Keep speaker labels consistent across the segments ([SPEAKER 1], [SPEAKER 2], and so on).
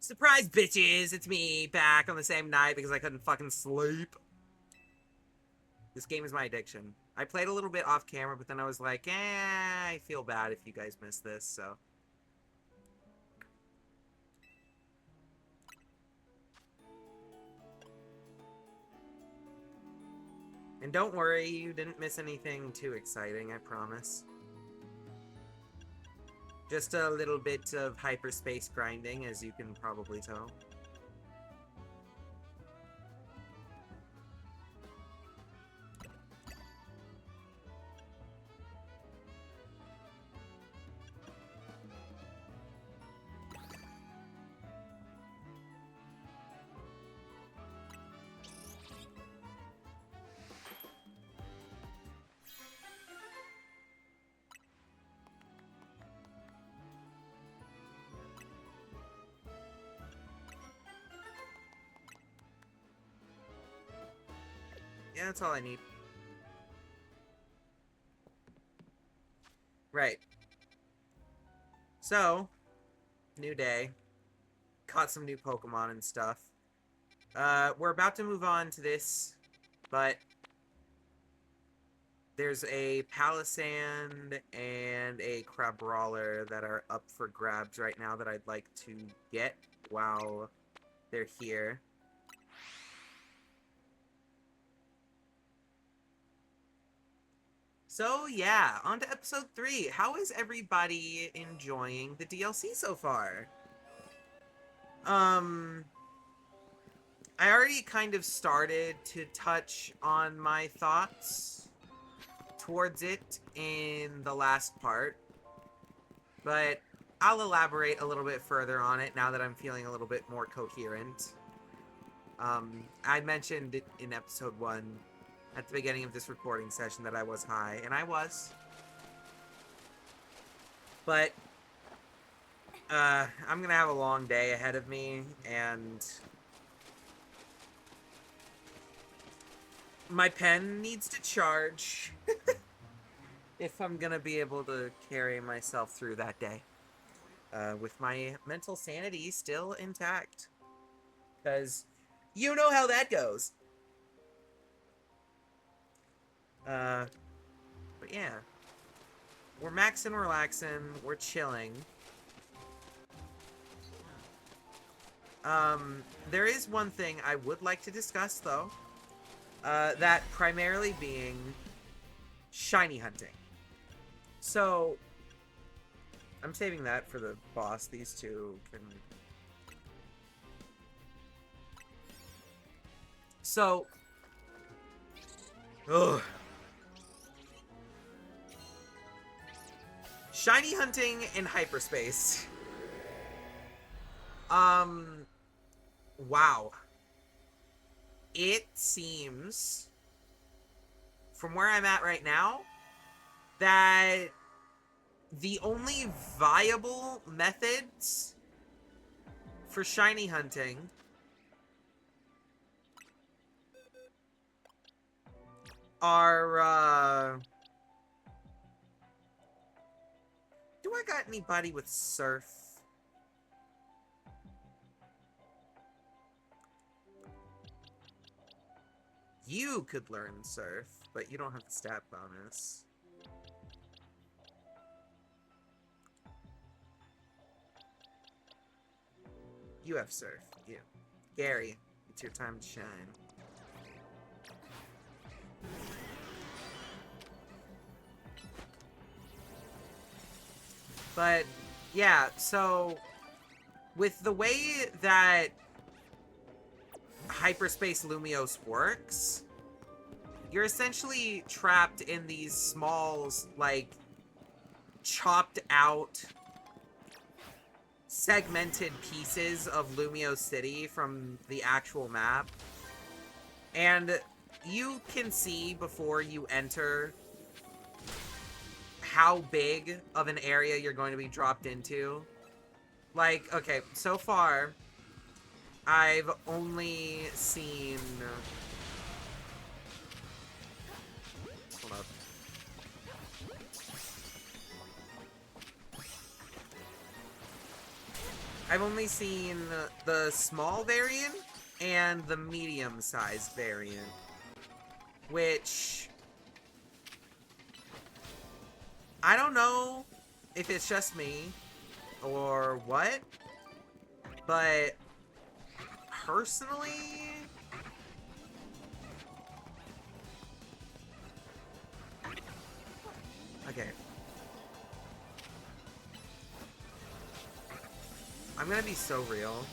[SPEAKER 1] Surprise, bitches! It's me, back on the same night because I couldn't fucking sleep. This game is my addiction. I played a little bit off camera, but then I was like, I feel bad if you guys missed this, so. And don't worry, you didn't miss anything too exciting, I promise. Just a little bit of hyperspace grinding, as you can probably tell. Yeah, that's all I need. Right. So, new day. Caught some new Pokemon and stuff. We're about to move on to this, but there's a Palisand and a Crabrawler that are up for grabs right now that I'd like to get while they're here. So yeah, on to episode 3. How is everybody enjoying the DLC so far? I already kind of started to touch on my thoughts towards it in the last part, but I'll elaborate a little bit further on it now that I'm feeling a little bit more coherent. I mentioned it in episode 1 at the beginning of this recording session that I was high, and I was. But I'm gonna have a long day ahead of me, and my pen needs to charge if I'm gonna be able to carry myself through that day. With my mental sanity still intact. Because you know how that goes. But yeah. We're maxing, relaxing, we're chilling. There is one thing I would like to discuss, though. That primarily being shiny hunting. So, I'm saving that for the boss. These two can... So... Ugh. Shiny hunting in hyperspace. Wow. It seems, from where I'm at right now, that the only viable methods for shiny hunting are, do I got anybody with surf? You could learn surf, but you don't have the stat bonus. You have surf. You. Gary, it's your time to shine. But, yeah, so... with the way that Hyperspace Lumiose works, you're essentially trapped in these small, like, chopped out, segmented pieces of Lumiose City from the actual map. And you can see before you enter how big of an area you're going to be dropped into. Like, okay, so far, I've only seen... Hold up. I've only seen the small variant and the medium-sized variant, which I don't know if it's just me or what, but personally, okay, I'm gonna be so real.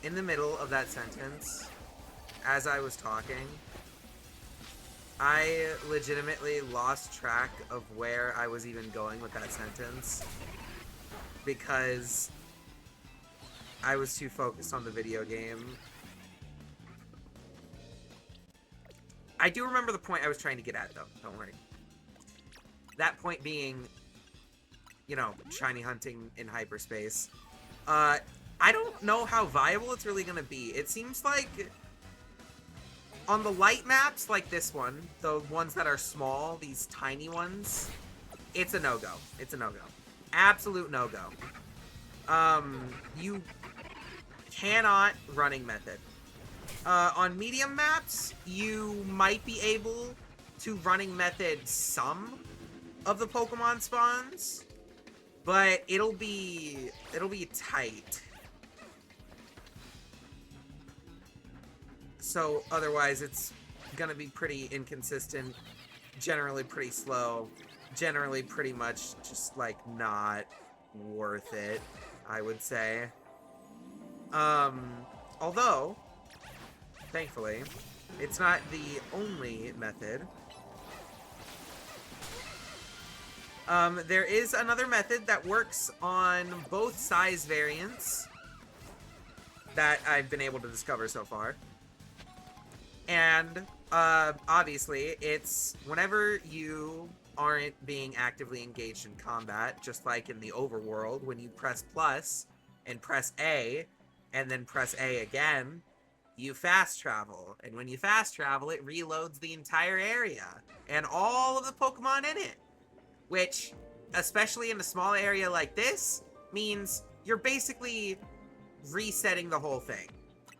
[SPEAKER 1] In the middle of that sentence, as I was talking, I legitimately lost track of where I was even going with that sentence because I was too focused on the video game. I do remember the point I was trying to get at, though. Don't worry. That point being, you know, shiny hunting in hyperspace. I don't know how viable it's really going to be. It seems like on the light maps like this one, the ones that are small, these tiny ones, it's a no-go. It's a no-go. Absolute no-go. You cannot running method. On medium maps, you might be able to running method some of the Pokemon spawns, but it'll be tight. So otherwise, it's gonna be pretty inconsistent, generally pretty slow, generally pretty much just like not worth it, I would say. Although, thankfully, it's not the only method. There is another method that works on both size variants that I've been able to discover so far. And, obviously, it's whenever you aren't being actively engaged in combat, just like in the overworld, when you press plus and press A, and then press A again, you fast travel. And when you fast travel, it reloads the entire area and all of the Pokemon in it. Which, especially in a small area like this, means you're basically resetting the whole thing.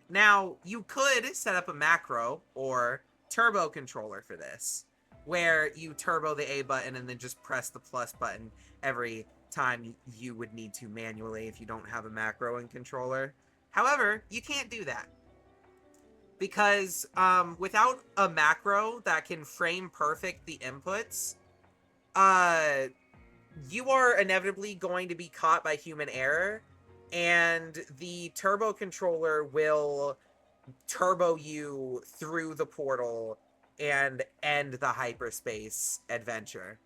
[SPEAKER 1] Now, you could set up a macro or turbo controller for this, where you turbo the A button and then just press the plus button every time you would need to manually if you don't have a macro and controller. However, you can't do that. Because without a macro that can frame perfect the inputs, you are inevitably going to be caught by human error, and the turbo controller will turbo you through the portal and end the hyperspace adventure.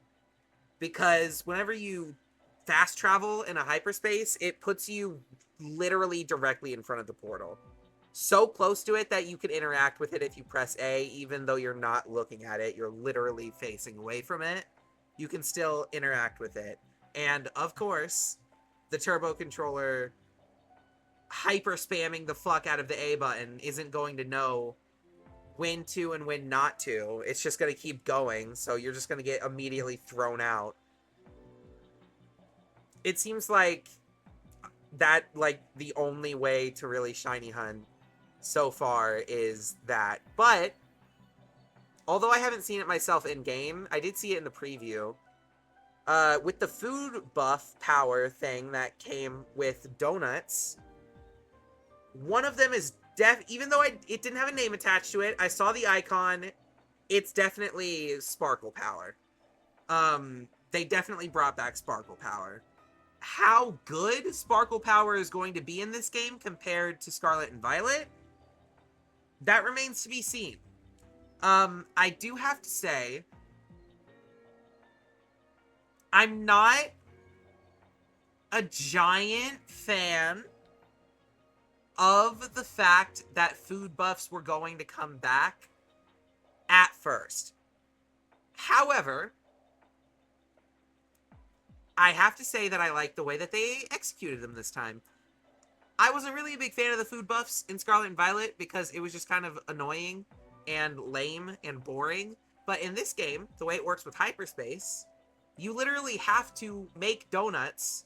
[SPEAKER 1] Because whenever you fast travel in a hyperspace, it puts you literally directly in front of the portal. So close to it that you can interact with it if you press A, even though you're not looking at it, you're literally facing away from it. You can still interact with it. And, of course, the turbo controller hyper spamming the fuck out of the A button isn't going to know when to and when not to. It's just going to keep going, so you're just going to get immediately thrown out. It seems like that, like, the only way to really shiny hunt so far is that. But, although I haven't seen it myself in-game, I did see it in the preview. With the food buff power thing that came with donuts, one of them is even though it didn't have a name attached to it, I saw the icon, it's definitely Sparkle Power. They definitely brought back Sparkle Power. How good Sparkle Power is going to be in this game compared to Scarlet and Violet, that remains to be seen. I do have to say, I'm not a giant fan of the fact that food buffs were going to come back at first. However, I have to say that I like the way that they executed them this time. I wasn't really a big fan of the food buffs in Scarlet and Violet because it was just kind of annoying and lame and boring. But in this game, the way it works with hyperspace, you literally have to make donuts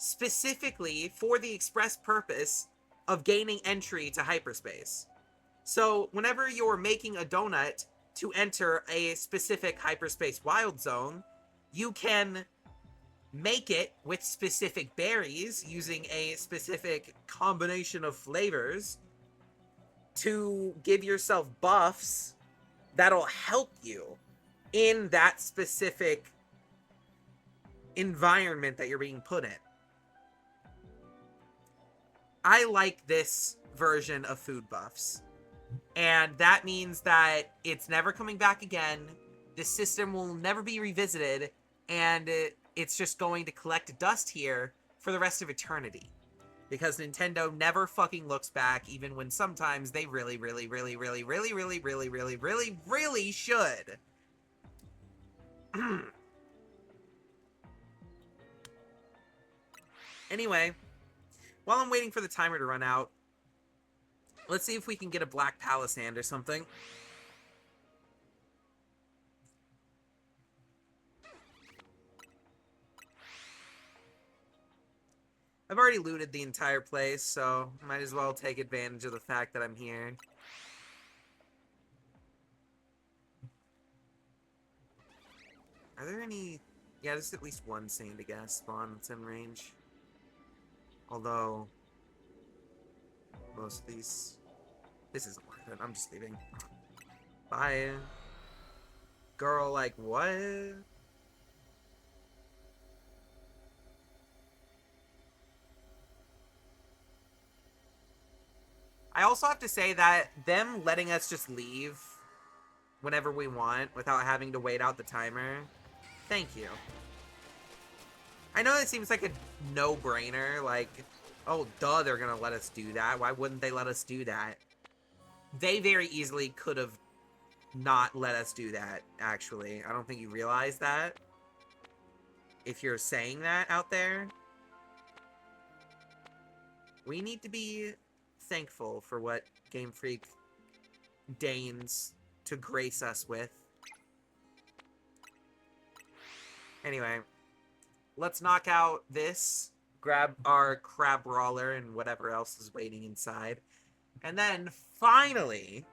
[SPEAKER 1] specifically for the express purpose of gaining entry to hyperspace. So whenever you're making a donut to enter a specific hyperspace wild zone, you can make it with specific berries using a specific combination of flavors to give yourself buffs that'll help you in that specific environment that you're being put in. I like this version of food buffs. And that means that it's never coming back again. The system will never be revisited. And it's just going to collect dust here for the rest of eternity. Because Nintendo never fucking looks back, even when sometimes they really, really, really, really, really, really, really, really, really, really should. Anyway, while I'm waiting for the timer to run out, let's see if we can get a black palisand or something. I've already looted the entire place, so might as well take advantage of the fact that I'm here. Are there any... Yeah, there's at least one sand gas spawn that's in range. Although... most of these... This isn't worth it. I'm just leaving. Bye. Girl, like, what? I also have to say that them letting us just leave whenever we want without having to wait out the timer, thank you. I know it seems like a no-brainer, like, oh, duh, they're gonna let us do that. Why wouldn't they let us do that? They very easily could have not let us do that, actually. I don't think you realize that. If you're saying that out there. We need to be thankful for what Game Freak deigns to grace us with. Anyway, let's knock out this, grab our crab brawler and whatever else is waiting inside, and then finally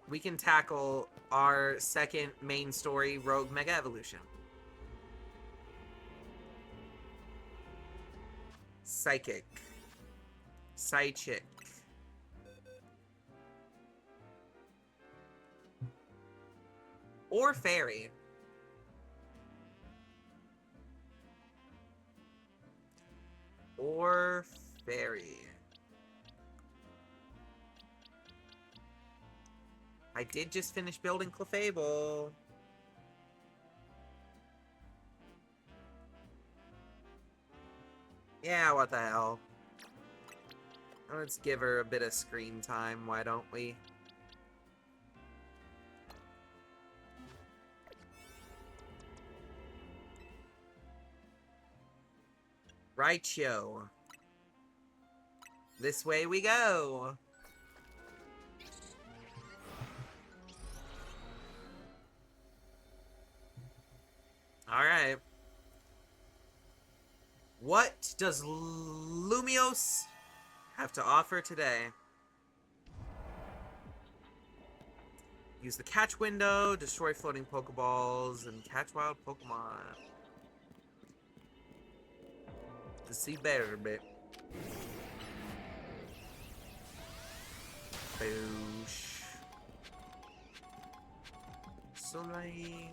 [SPEAKER 1] we can tackle our second main story, Rogue Mega Evolution. Psychic. Psychic. Or fairy. Or fairy. I did just finish building Clefable. Yeah, what the hell. Let's give her a bit of screen time, why don't we? Rightio. This way we go. Alright. What does Lumiose have to offer today? Use the catch window, destroy floating Pokeballs, and catch wild Pokemon. To see better, bit. Boosh. So like...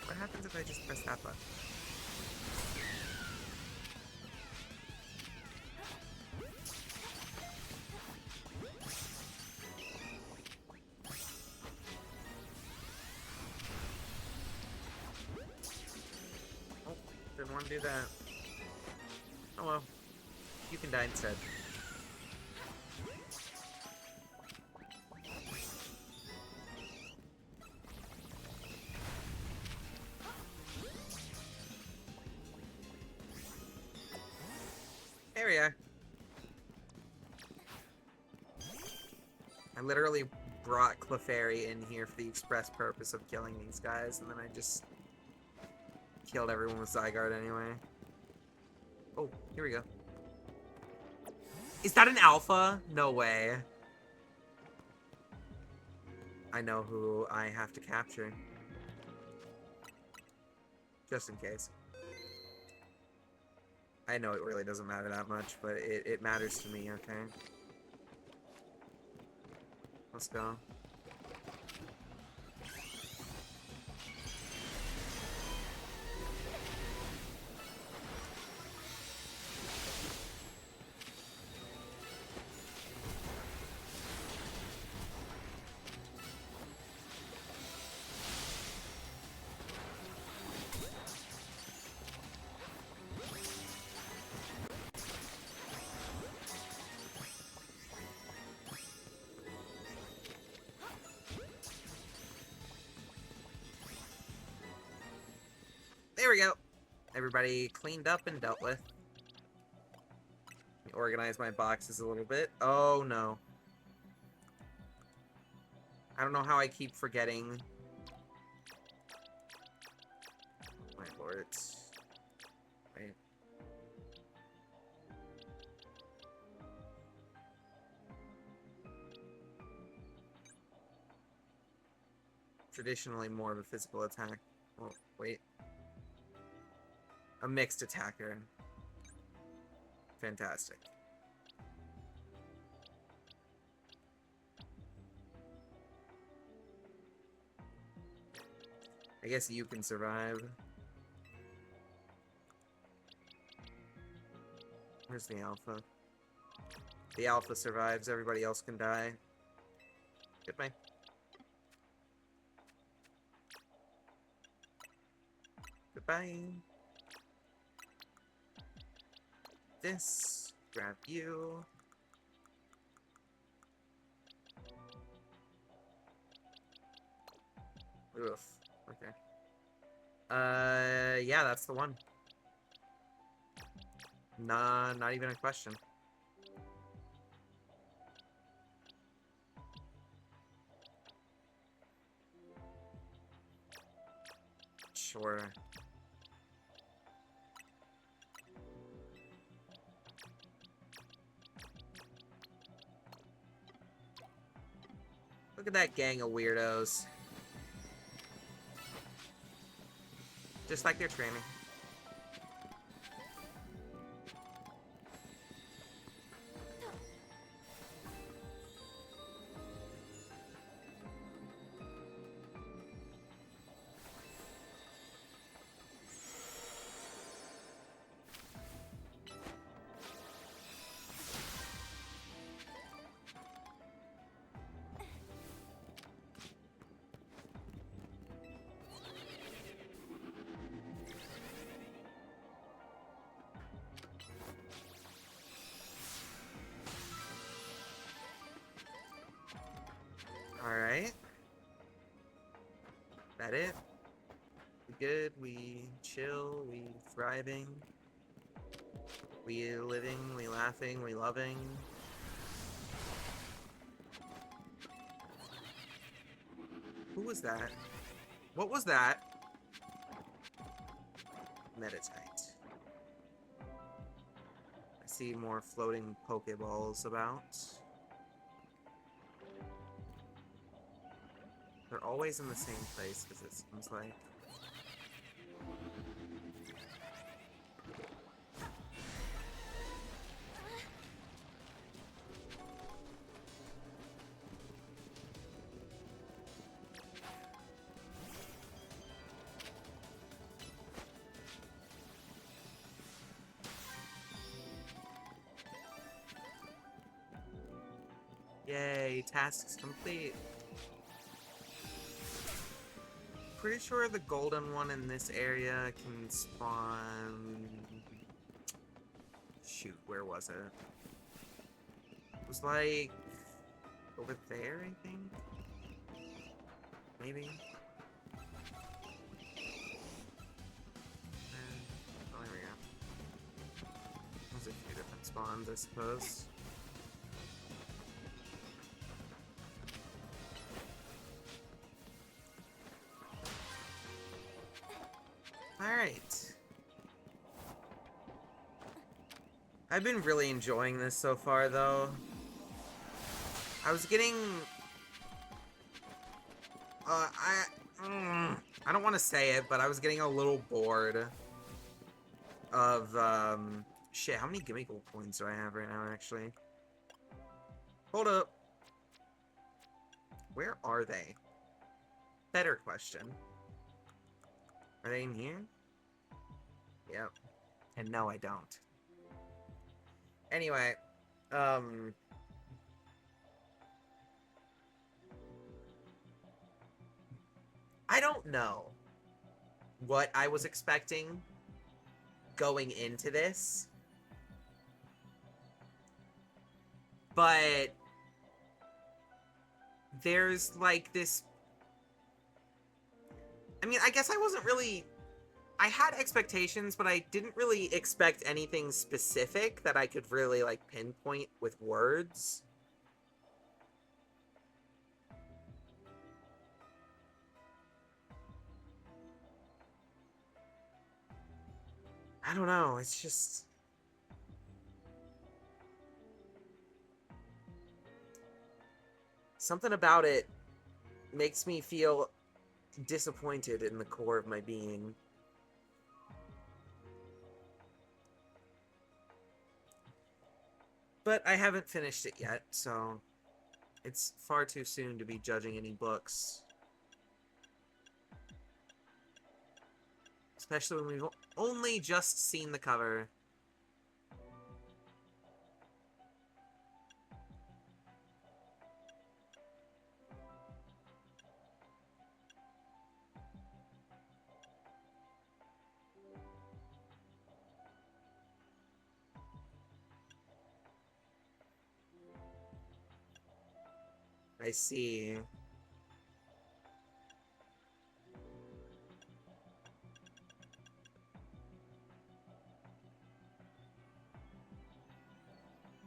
[SPEAKER 1] What happens if I just press that button? Oh, didn't want to do that. Oh well. You can die instead. There we are. I literally brought Clefairy in here for the express purpose of killing these guys, and then I just killed everyone with Zygarde anyway. Oh, here we go. Is that an alpha? No way. I know who I have to capture. Just in case. I know it really doesn't matter that much, but it matters to me, okay? Let's go. There we go. Everybody cleaned up and dealt with. Let me organize my boxes a little bit. Oh, no. I don't know how I keep forgetting. My lord. Wait. Traditionally more of a physical attack. Oh, wait. A mixed attacker. Fantastic. I guess you can survive. Where's the alpha? The alpha survives, everybody else can die. Goodbye. Goodbye. This. Grab you. Oof. Okay. Yeah, that's the one. Nah, not even a question. Sure. Look at that gang of weirdos. Just like they're training. Alright. That it? We good, we chill, we thriving. We living, we laughing, we loving. Who was that? What was that? Meditate. I see more floating Pokeballs about. They're always in the same place, because it seems like. Yay, tasks complete. Pretty sure the golden one in this area can spawn... Shoot, where was it? It was like... over there, I think? Maybe? Oh, there we go. There's a few different spawns, I suppose. Alright. I've been really enjoying this so far, though. I was getting... I don't want to say it, but I was getting a little bored of, shit, how many Gimme Gold coins do I have right now, actually? Hold up. Where are they? Better question. Are they in here? Yep. And no, I don't. Anyway, I don't know what I was expecting going into this, but there's like this... I mean, I guess I wasn't really... I had expectations, but I didn't really expect anything specific that I could really, like, pinpoint with words. I don't know, it's just... something about it makes me feel disappointed in the core of my being. But I haven't finished it yet, so it's far too soon to be judging any books. Especially when we've only just seen the cover. I see.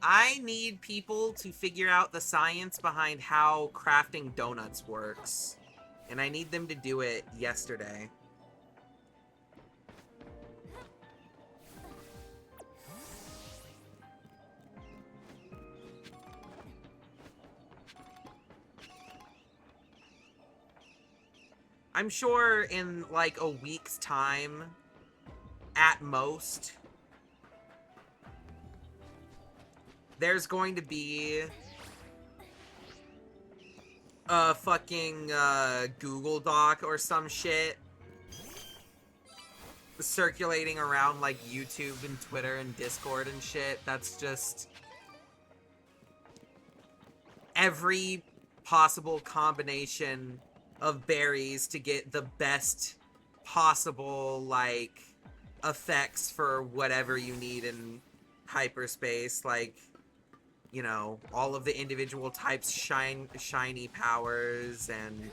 [SPEAKER 1] I need people to figure out the science behind how crafting donuts works. And I need them to do it yesterday. I'm sure in like a week's time, at most, there's going to be a fucking Google Doc or some shit circulating around like YouTube and Twitter and Discord and shit. That's just every possible combination of berries to get the best possible like effects for whatever you need in hyperspace, like, you know, all of the individual types shiny powers and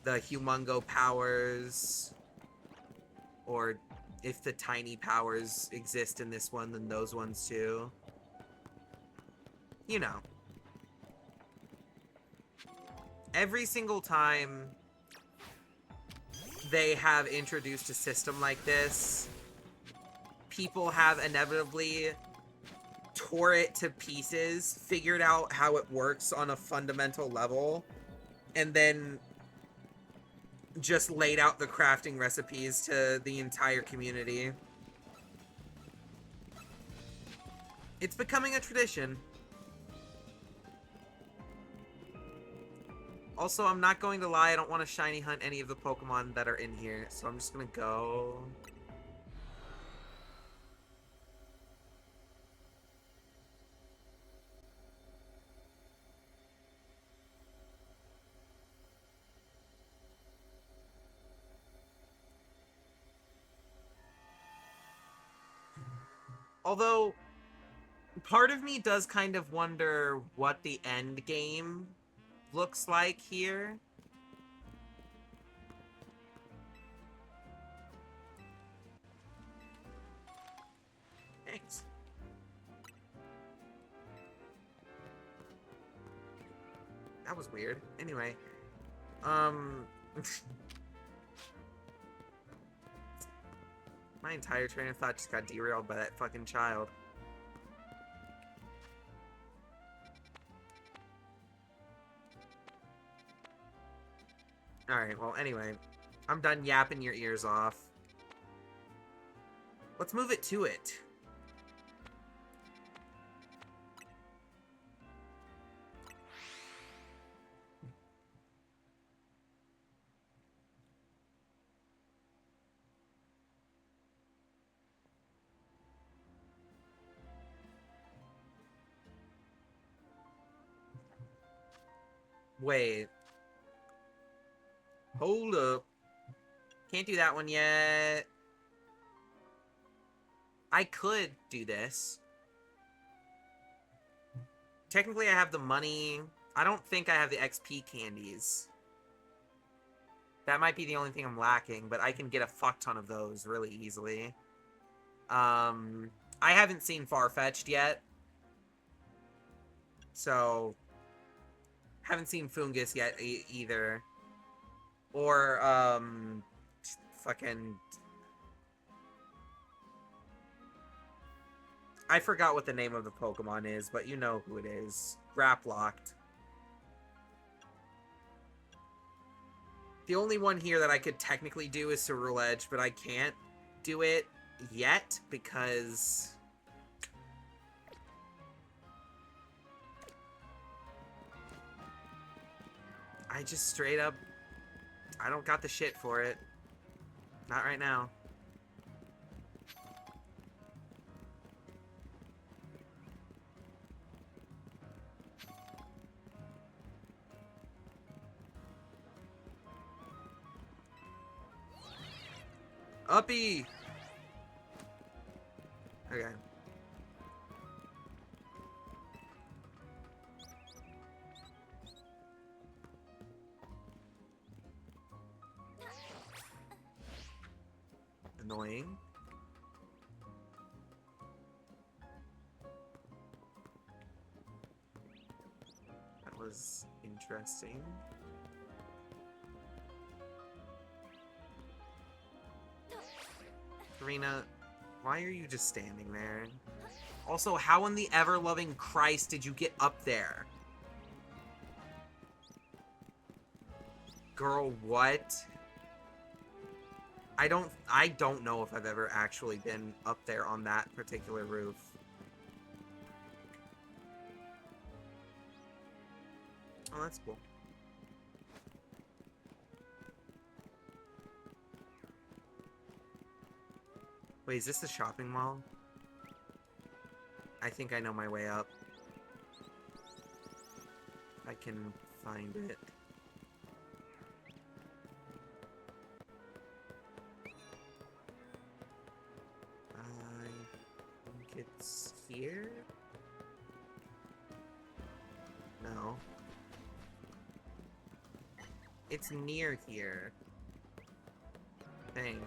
[SPEAKER 1] the humongo powers, or if the tiny powers exist in this one, then those ones too. You know. Every single time they have introduced a system like this, people have inevitably tore it to pieces, figured out how it works on a fundamental level, and then just laid out the crafting recipes to the entire community. It's becoming a tradition. Also, I'm not going to lie, I don't want to shiny hunt any of the Pokemon that are in here, so I'm just gonna go. Although, part of me does kind of wonder what the end game looks like here. Thanks. That was weird. Anyway, My entire train of thought just got derailed by that fucking child. Alright, well, anyway. I'm done yapping your ears off. Let's move it to it. Wait. Hold up. Can't do that one yet. I could do this. Technically, I have the money. I don't think I have the XP candies. That might be the only thing I'm lacking, but I can get a fuck ton of those really easily. I haven't seen Farfetch'd yet. So, haven't seen Fungus yet either. Or, fucking... I forgot what the name of the Pokemon is, but you know who it is. Graplocked. The only one here that I could technically do is Ceruledge, Edge, but I can't do it yet because... I just straight up... I don't got the shit for it. Not right now. Uppy! Okay. Annoying. That was interesting. Karina, why are you just standing there? Also, how in the ever-loving Christ did you get up there? Girl, what? I don't know if I've ever actually been up there on that particular roof. Oh, that's cool. Wait, is this the shopping mall? I think I know my way up. If I can find it. I think it's here? No. It's near here. I think.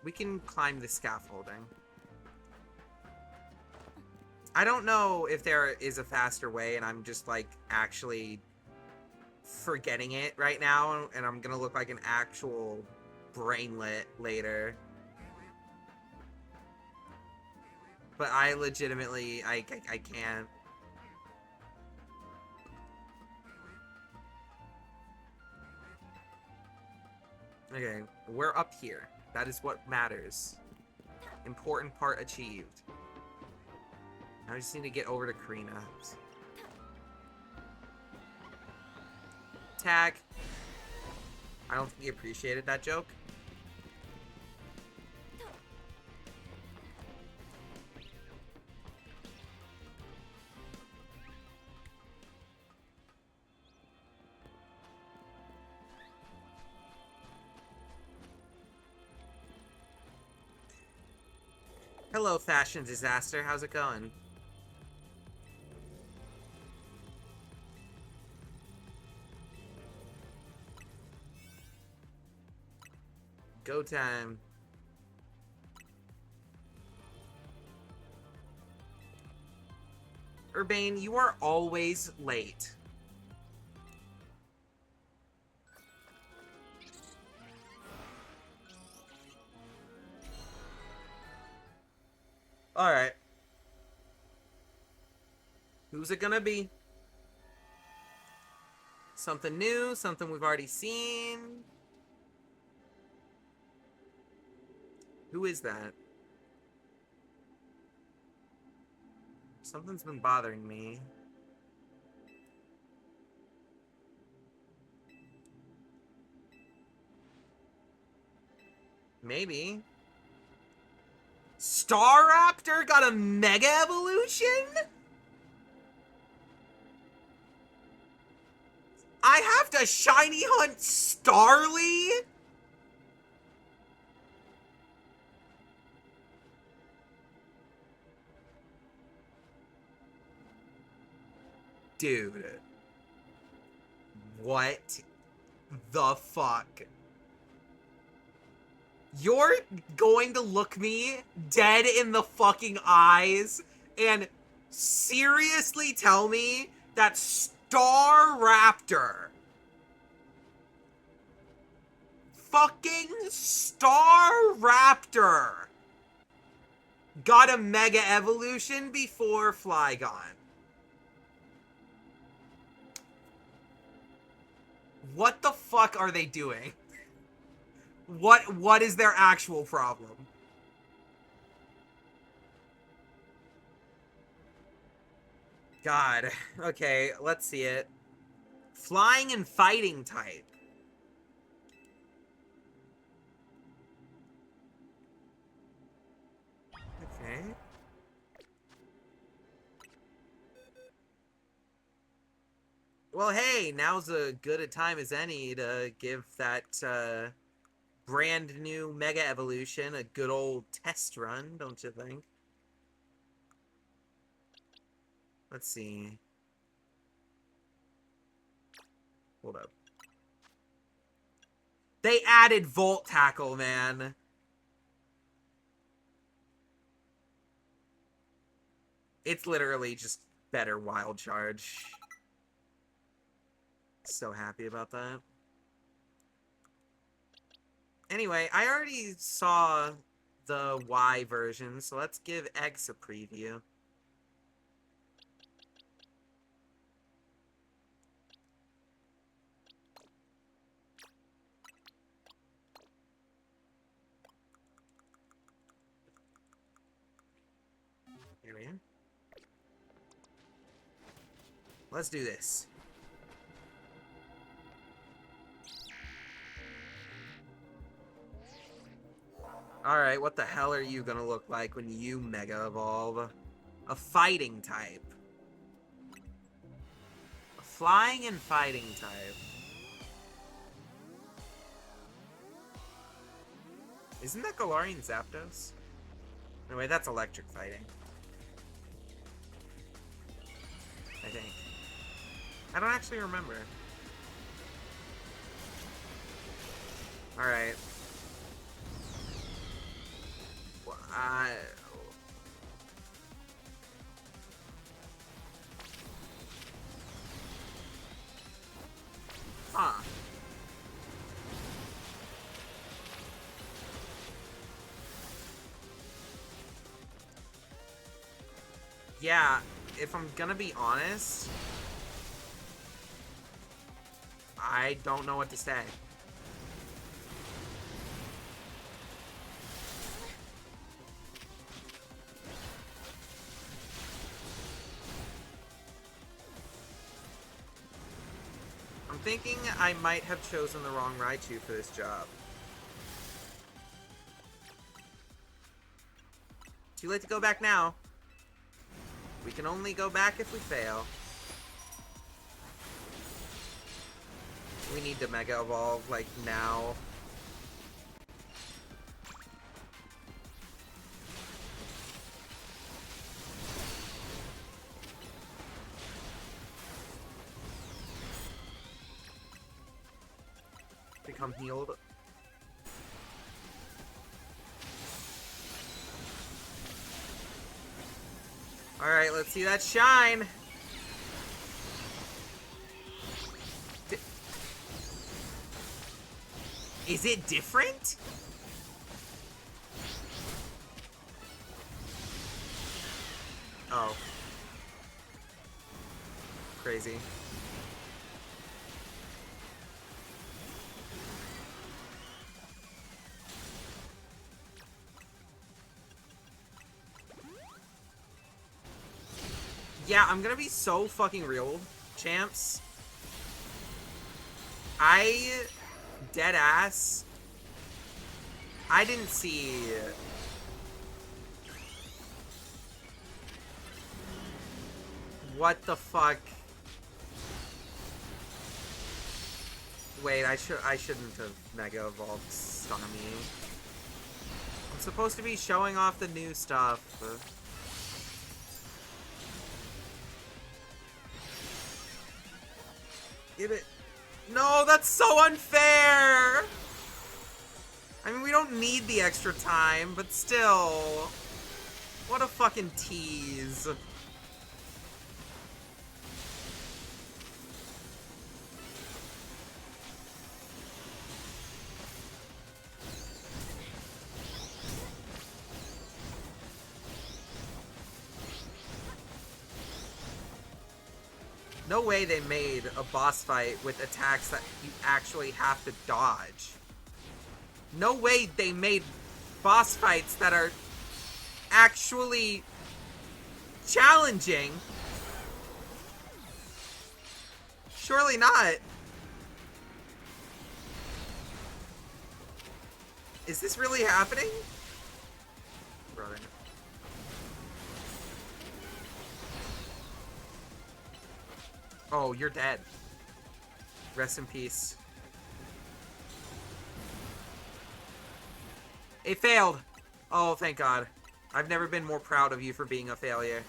[SPEAKER 1] We can climb the scaffolding. I don't know if there is a faster way and I'm just like actually forgetting it right now and I'm gonna look like an actual brainlet later. But I legitimately, I can't. Okay, we're up here. That is what matters. Important part achieved. Now I just need to get over to Karina. Tag. I don't think he appreciated that joke. Hello, fashion disaster. How's it going? Go time. Urbane, you are always late. Alright. Who's it gonna be? Something new, something we've already seen. Who is that? Something's been bothering me. Maybe. Staraptor got a Mega Evolution? I have to shiny hunt Starly? Dude. What the fuck? You're going to look me dead in the fucking eyes and seriously tell me that Staraptor, fucking Staraptor, got a Mega Evolution before Flygon? What the fuck are they doing? What is their actual problem? God. Okay, let's see it. Flying and fighting type. Okay. Well, hey, now's as good a time as any to give that brand new Mega Evolution a good old test run, don't you think? Let's see. Hold up. They added Volt Tackle, man. It's literally just better Wild Charge. So happy about that. Anyway, I already saw the Y version, so let's give X a preview. Here we are. Let's do this. Alright, what the hell are you gonna look like when you Mega Evolve? A fighting type. A flying and fighting type. Isn't that Galarian Zapdos? No, wait, that's electric fighting. I think. I don't actually remember. Alright. Huh. Yeah, if I'm gonna be honest, I don't know what to say. I'm thinking I might have chosen the wrong Raichu for this job. Too late to go back now. We can only go back if we fail. We need to Mega Evolve, like, now. Become healed. Alright, let's see that shine. Is it different? Oh. Crazy. Yeah, I'm gonna be so fucking real, champs. Dead ass, I didn't see what the fuck. Wait, I shouldn't have Mega Evolved Starmie. I'm supposed to be showing off the new stuff. Give it. No, that's so unfair! I mean, we don't need the extra time, but still. What a fucking tease. No way they made a boss fight with attacks that you actually have to dodge. No way they made boss fights that are actually challenging. Surely not. Is this really happening? Brother. Oh, you're dead. Rest in peace. It failed. Oh, thank God. I've never been more proud of you for being a failure.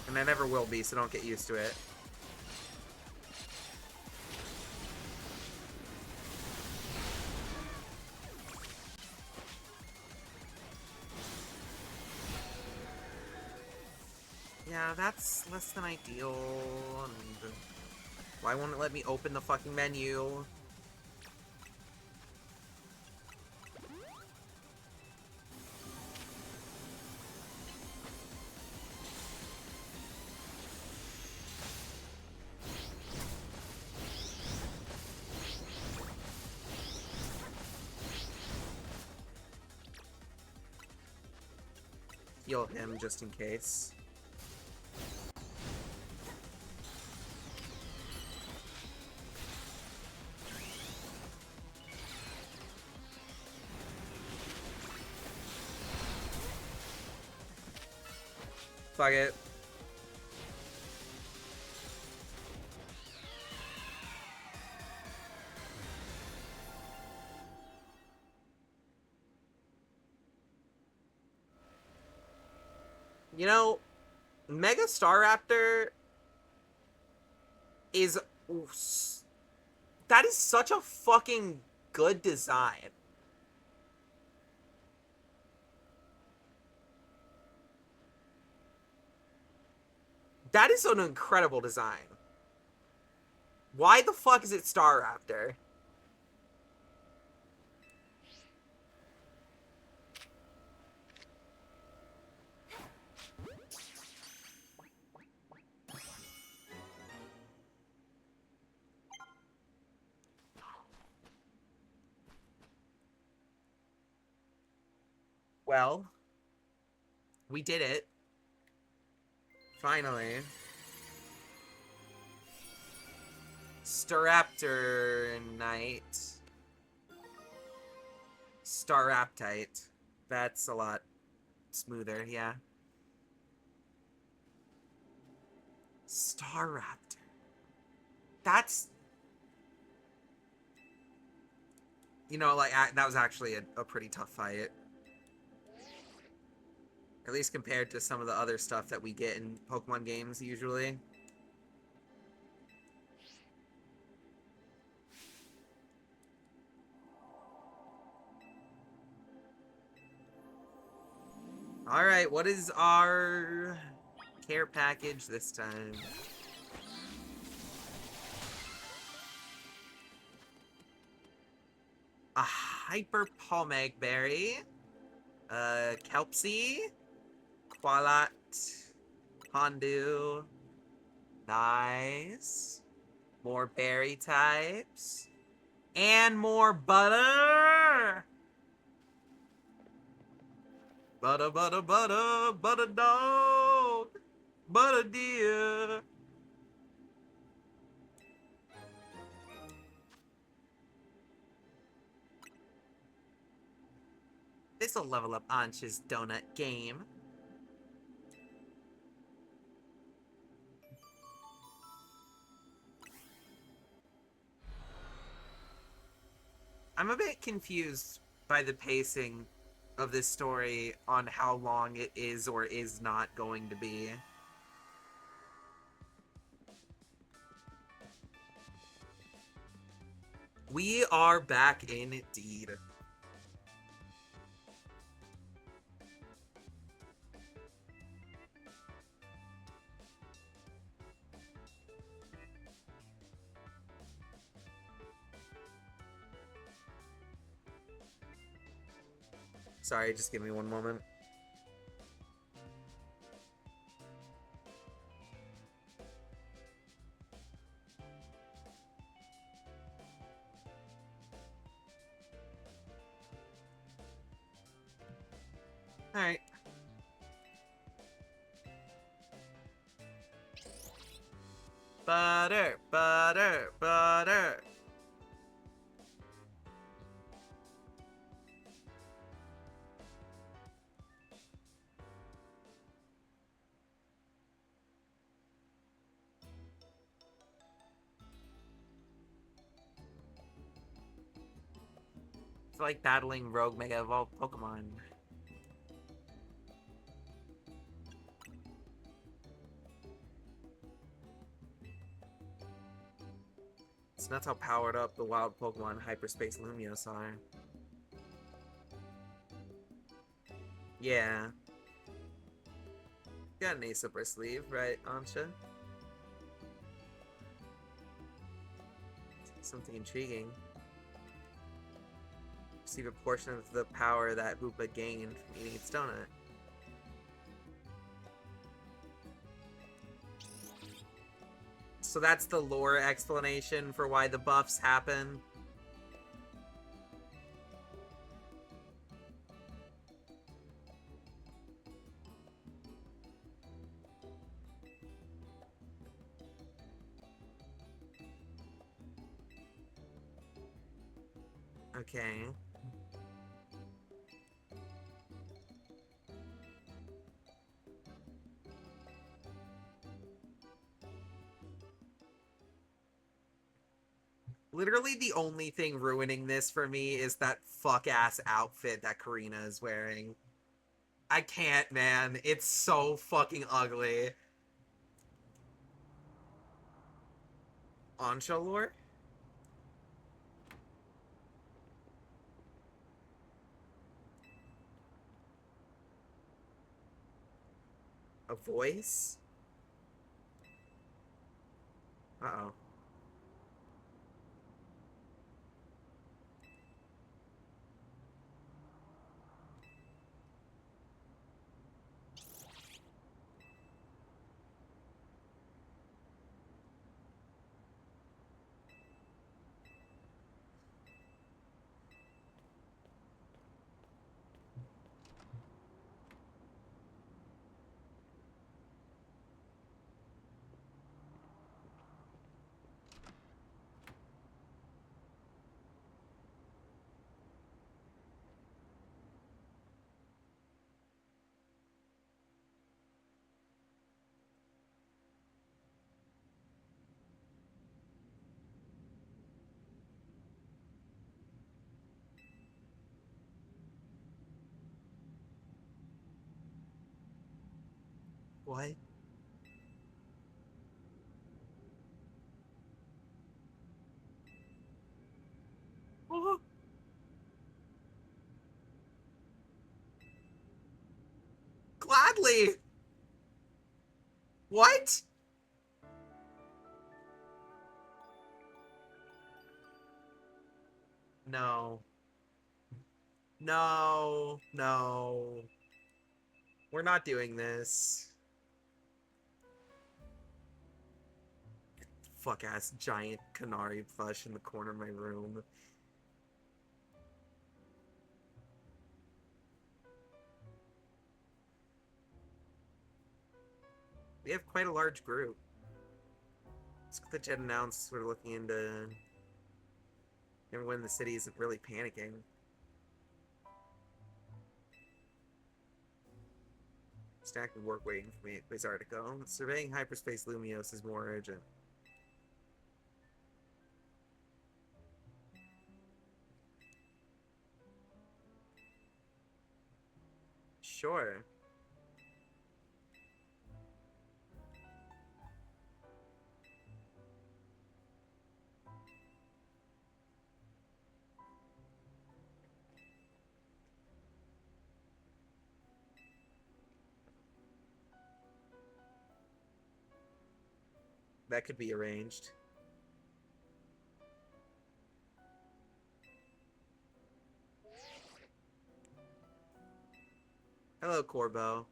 [SPEAKER 1] And I never will be, so don't get used to it. Yeah, that's less than ideal. And why won't it let me open the fucking menu? Heal him just in case. Fuck it. You know, Mega Staraptor is... That is such a fucking good design. That is an incredible design. Why the fuck is it Staraptor? Well, we did it. Finally. Staraptor Knight. Staraptite. That's a lot smoother, yeah. Staraptor. That's... You know, like, that was actually a pretty tough fight. At least compared to some of the other stuff that we get in Pokemon games, usually. Alright, what is our care package this time? A Hyper Palmeg Berry, Kelpsy, Qualat, Hondu, nice. More berry types. And more butter! Butter, butter, butter, butter dog! Butter dear! This'll level up Ancha's donut game. I'm a bit confused by the pacing of this story on how long it is or is not going to be. We are back indeed. Sorry, just give me one moment. Alright. Butter, butter, butter. It's like battling rogue mega evolved Pokemon. It's nuts how powered up the wild Pokemon Hyperspace Lumios are. Yeah. Got an ace up our sleeve, right, Ansha? Something intriguing. Receive a portion of the power that Hoopa gained from eating its donut. So that's the lore explanation for why the buffs happen. Okay. Literally the only thing ruining this for me is that fuck-ass outfit that Karina is wearing. I can't, man. It's so fucking ugly. Ansha lore? A voice? Uh-oh. What? Oh. gladly. What? No. No. No. We're not doing this. Fuck ass giant canary plush in the corner of my room. We have quite a large group. The Jet announced we're looking into everyone in the city isn't really panicking. Stack of work waiting for me at Quasartico. Surveying hyperspace Lumios is more urgent. Sure. That could be arranged. Hello, Corbo.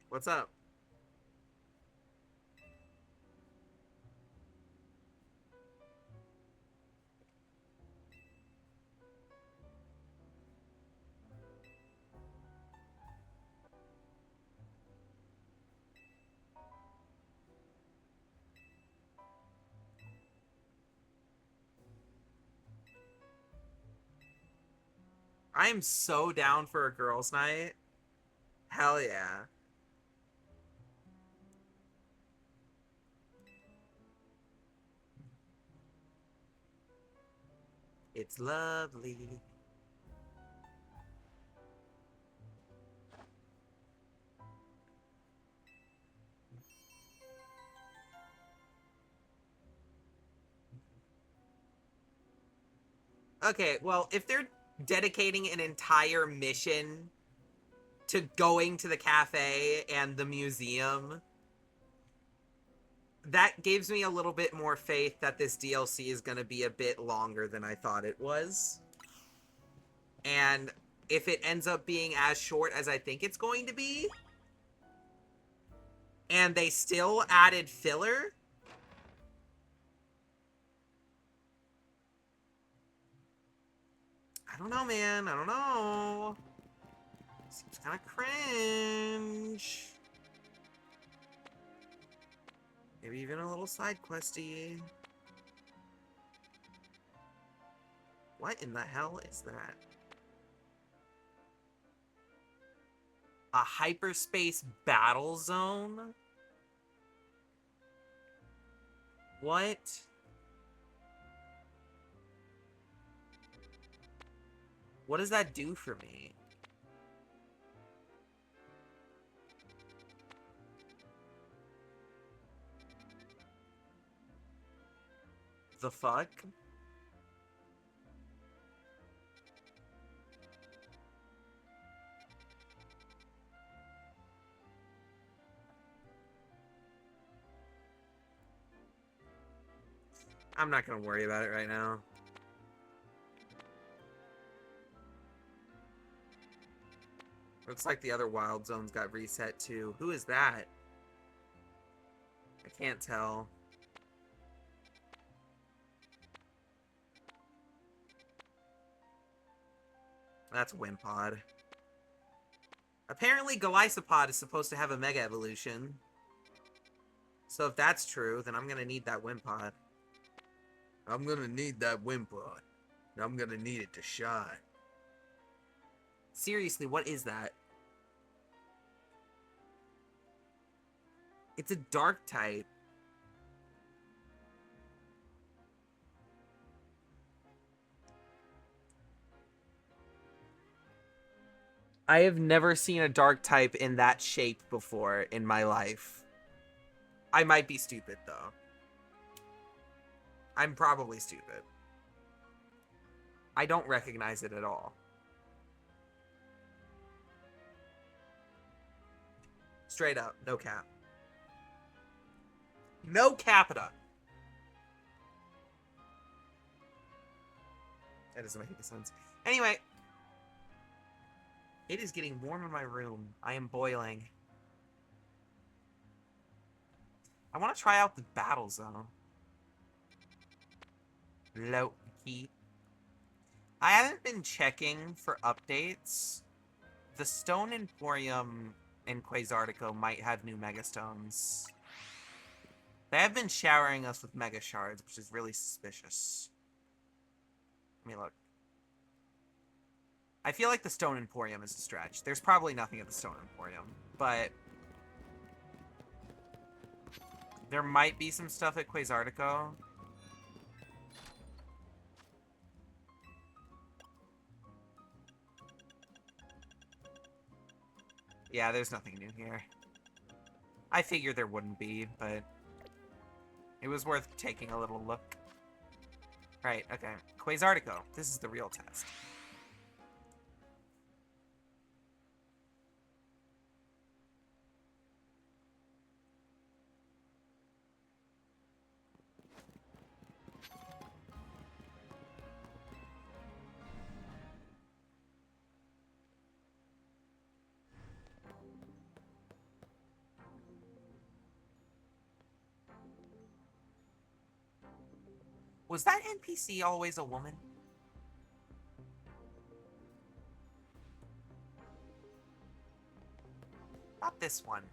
[SPEAKER 1] What's up? I am so down for a girls' night. Hell yeah. It's lovely. Okay, well, if they're dedicating an entire mission to going to the cafe and the museum, that gives me a little bit more faith that this DLC is going to be a bit longer than I thought it was. And if it ends up being as short as I think it's going to be, and they still added filler, I don't know, man. I don't know. Seems kind of cringe. Maybe even a little side questy. What in the hell is that? A hyperspace battle zone? What? What does that do for me? The fuck? I'm not gonna worry about it right now. Looks like the other wild zones got reset too. Who is that? I can't tell. That's Wimpod. Apparently Golisopod is supposed to have a Mega Evolution. So if that's true, then I'm gonna need that Wimpod. I'm gonna need that Wimpod. I'm gonna need it to shine. Seriously, what is that? It's a dark type. I have never seen a dark type in that shape before in my life. I might be stupid, though. I'm probably stupid. I don't recognize it at all. Straight up, no cap. No capita. That doesn't make any sense. Anyway, it is getting warm in my room. I am boiling. I want to try out the battle zone. Low key. I haven't been checking for updates. The Stone Emporium in Quasartico might have new Megastones. They have been showering us with Mega Shards, which is really suspicious. Let me look. I feel like the Stone Emporium is a stretch. There's probably nothing at the Stone Emporium, but there might be some stuff at Quasartico. Yeah, there's nothing new here. I figured there wouldn't be, but it was worth taking a little look. Right, okay. Quasartico. This is the real test. Was that NPC always a woman? Not this one.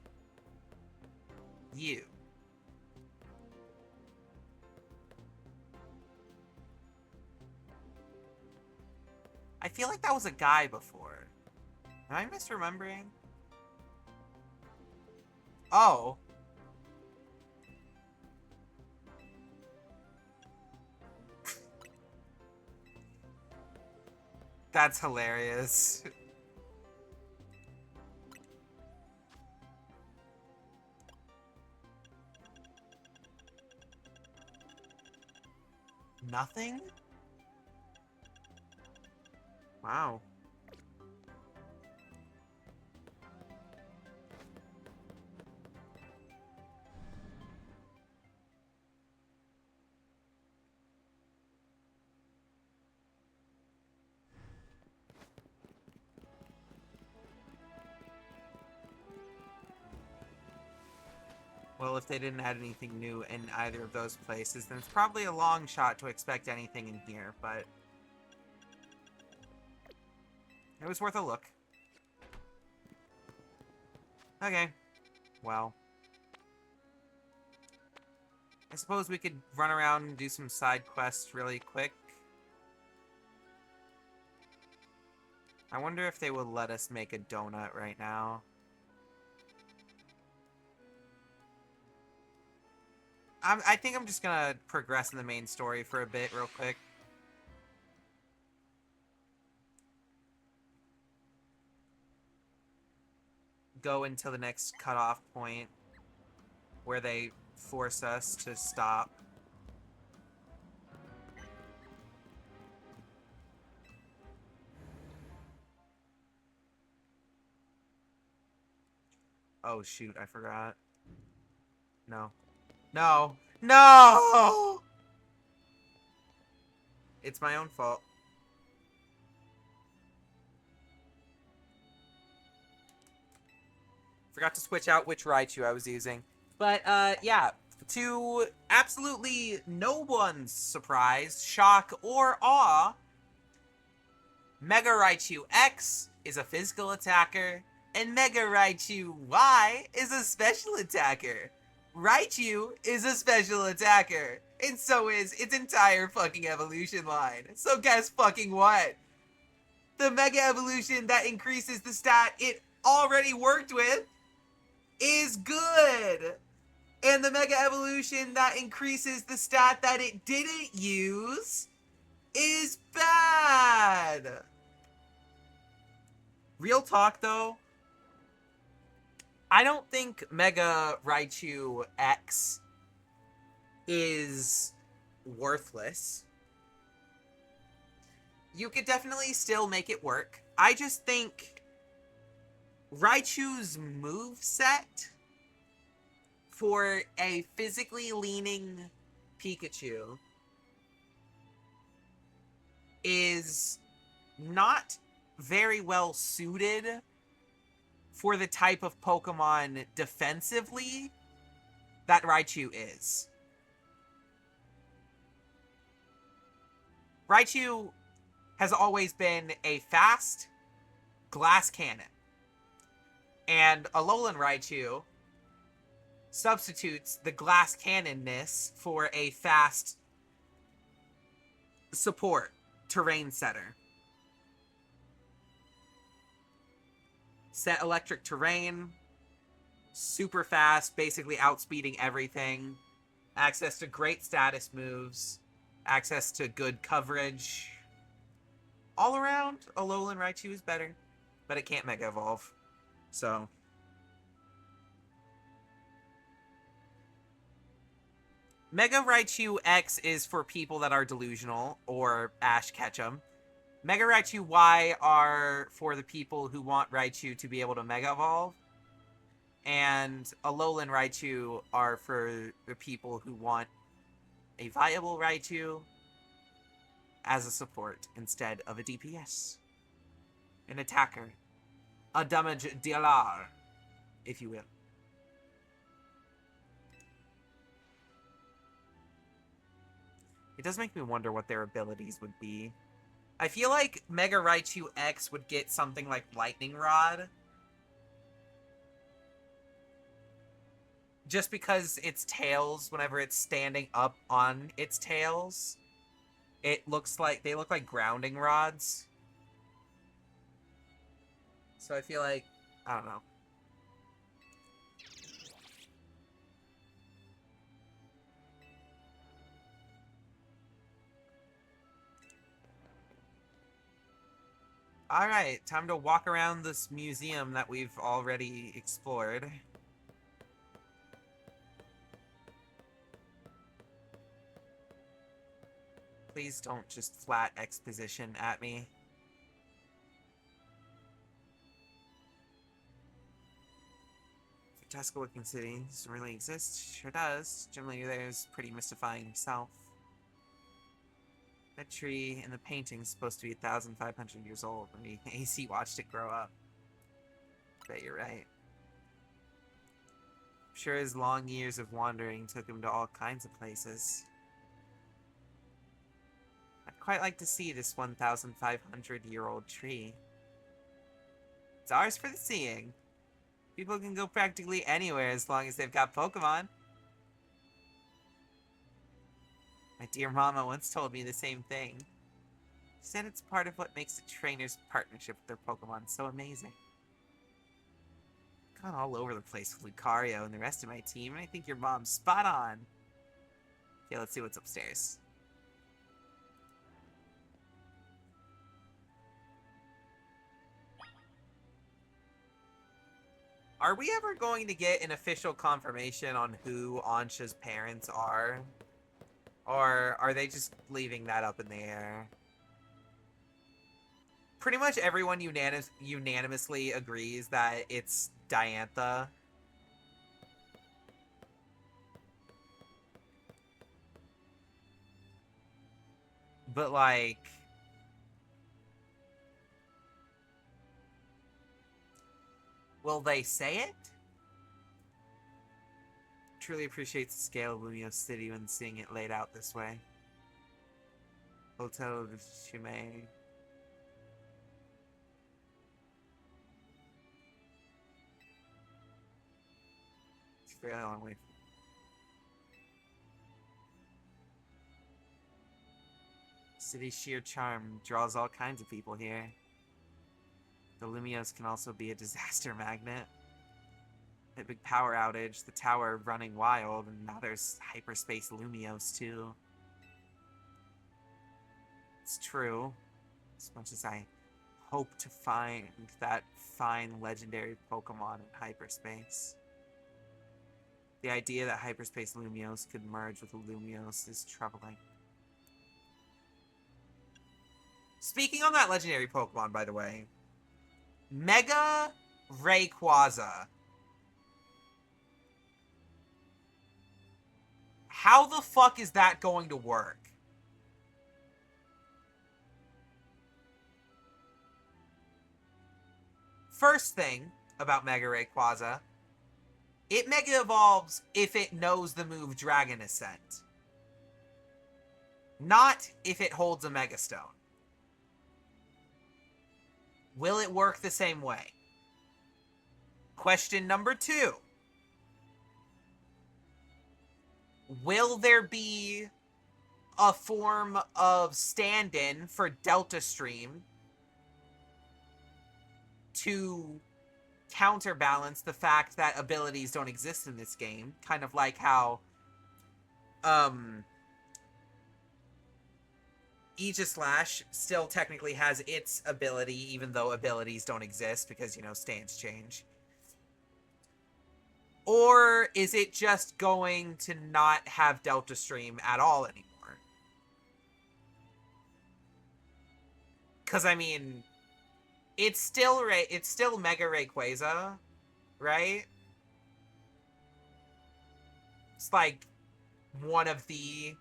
[SPEAKER 1] You. I feel like that was a guy before. Am I misremembering? Oh. That's hilarious. Nothing? Wow. Well, if they didn't add anything new in either of those places, then it's probably a long shot to expect anything in here, but it was worth a look. Okay. Well. I suppose we could run around and do some side quests really quick. I wonder if they will let us make a donut right now. I think I'm just gonna progress in the main story for a bit real quick. Go until the next cutoff point where they force us to stop. Oh shoot, I forgot. No. No! No! It's my own fault. Forgot to switch out which Raichu I was using. But, yeah. To absolutely no one's surprise, shock, or awe, Mega Raichu X is a physical attacker, and Mega Raichu Y is a special attacker. Raichu is a special attacker, and so is its entire fucking evolution line. So guess fucking what? The Mega Evolution that increases the stat it already worked with is good. And the Mega Evolution that increases the stat that it didn't use is bad. Real talk, though, I don't think Mega Raichu X is worthless. You could definitely still make it work. I just think Raichu's move set for a physically leaning Pikachu is not very well suited for the type of Pokemon defensively that Raichu is. Raichu has always been a fast glass cannon, and Alolan Raichu substitutes the glass cannonness for a fast support terrain setter. Set electric terrain, super fast, basically outspeeding everything, access to great status moves, access to good coverage. All around, Alolan Raichu is better, but it can't Mega Evolve. So Mega Raichu X is for people that are delusional, or Ash Ketchum. Mega Raichu Y are for the people who want Raichu to be able to Mega Evolve. And Alolan Raichu are for the people who want a viable Raichu as a support instead of a DPS. An attacker. A damage dealer, if you will. It does make me wonder what their abilities would be. I feel like Mega Raichu X would get something like Lightning Rod. Just because its tails, whenever it's standing up on its tails, they look like grounding rods. So I feel like, I don't know. Alright, time to walk around this museum that we've already explored. Please don't just flat exposition at me. Fantastical looking city. Does it really exist? Sure does. Jim Lee there is pretty mystifying himself. That tree in the painting is supposed to be 1,500 years old when we AC watched it grow up. Bet you're right. I'm sure his long years of wandering took him to all kinds of places. I'd quite like to see this 1,500-year-old tree. It's ours for the seeing. People can go practically anywhere as long as they've got Pokemon. My dear mama once told me the same thing. She said it's part of what makes a trainer's partnership with their Pokemon so amazing. I've gone all over the place with Lucario and the rest of my team, and I think your mom's spot on. Okay, let's see what's upstairs. Are we ever going to get an official confirmation on who Ansha's parents are? Or are they just leaving that up in the air? Pretty much everyone unanimously agrees that it's Diantha. But, like... will they say it? Truly appreciates the scale of Lumiose City when seeing it laid out this way. Hotel de Chimay. It's a very long way. City's sheer charm draws all kinds of people here. The Lumiose can also be a disaster magnet. A big power outage, the tower running wild, and now there's hyperspace Lumiose too. It's true. As much as I hope to find that fine legendary Pokemon in hyperspace. The idea that hyperspace Lumiose could merge with Lumiose is troubling. Speaking on that legendary Pokemon, by the way, Mega Rayquaza. How the fuck is that going to work? First thing about Mega Rayquaza, it Mega Evolves if it knows the move Dragon Ascent. Not if it holds a Mega Stone. Will it work the same way? Question number 2. Will there be a form of stand-in for Delta Stream to counterbalance the fact that abilities don't exist in this game? Kind of like how Aegislash still technically has its ability, even though abilities don't exist because, you know, stands change. Or is it just going to not have Delta Stream at all anymore? Because, I mean, it's still Mega Rayquaza, right? It's like one of the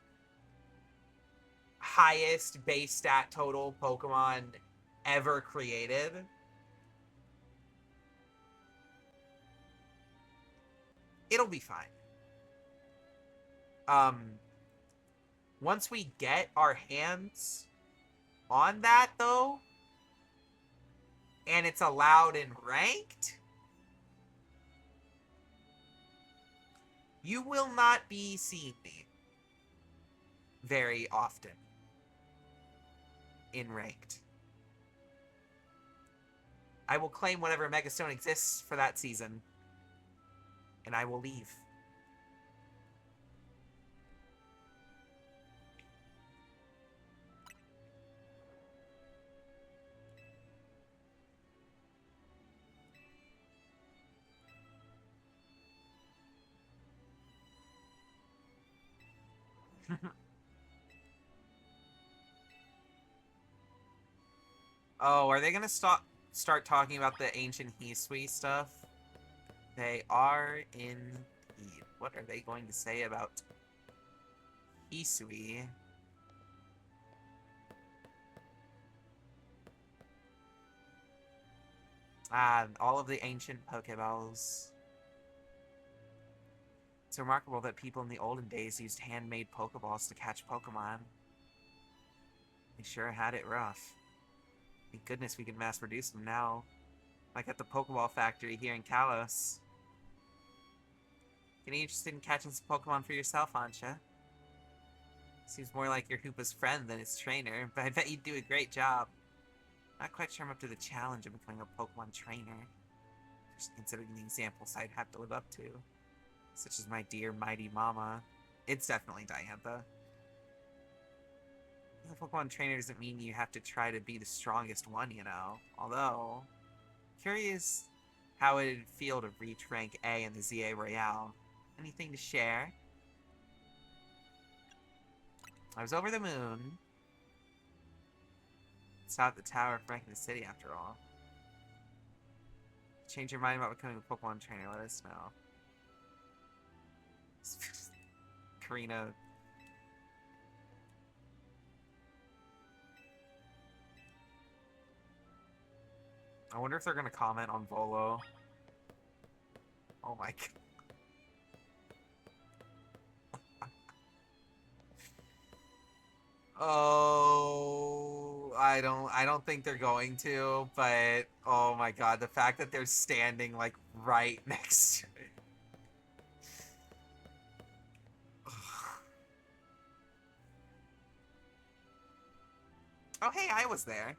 [SPEAKER 1] highest base stat total Pokemon ever created. It'll be fine. Once we get our hands on that, though, and it's allowed in ranked, you will not be seeing me very often in ranked. I will claim whatever Megastone exists for that season, and I will leave. Oh, are they gonna start talking about the ancient Hisui stuff? They are indeed. What are they going to say about Hisui? All of the ancient Pokeballs. It's remarkable that people in the olden days used handmade Pokeballs to catch Pokemon. They sure had it rough. Thank goodness we can mass produce them now. Like at the Pokeball factory here in Kalos. Getting interested in catching some Pokemon for yourself, aren't ya? Seems more like your Hoopa's friend than his trainer, but I bet you'd do a great job. Not quite sure I'm up to the challenge of becoming a Pokemon trainer. Just considering the examples I'd have to live up to. Such as my dear mighty mama. It's definitely Diantha. Being a Pokemon trainer doesn't mean you have to try to be the strongest one, you know. Although, curious how it'd feel to reach rank A in the ZA Royale. Anything to share? I was over the moon. It's not the tower of rank in the city, after all. Change your mind about becoming a Pokemon trainer, let us know. Karina. I wonder if they're gonna comment on Volo. Oh my god. Oh, I don't think they're going to, but oh my god, the fact that they're standing like right next to it. Oh hey, I was there.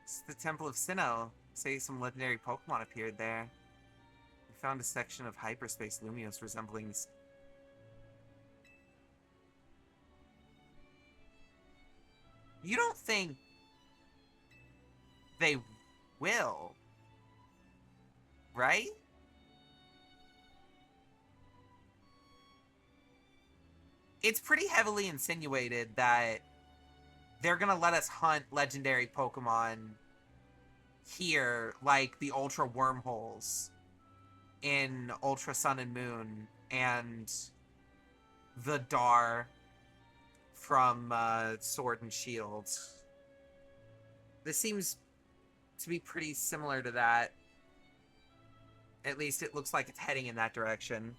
[SPEAKER 1] It's the Temple of Sinnoh. Say some legendary Pokemon appeared there. We found a section of hyperspace Lumiose resembling this. You don't think They will, right? It's pretty heavily insinuated that they're gonna let us hunt legendary Pokemon here, like the Ultra Wormholes in Ultra Sun and Moon, and the Dar from Sword and Shield. This seems to be pretty similar to that. At least it looks like it's heading in that direction.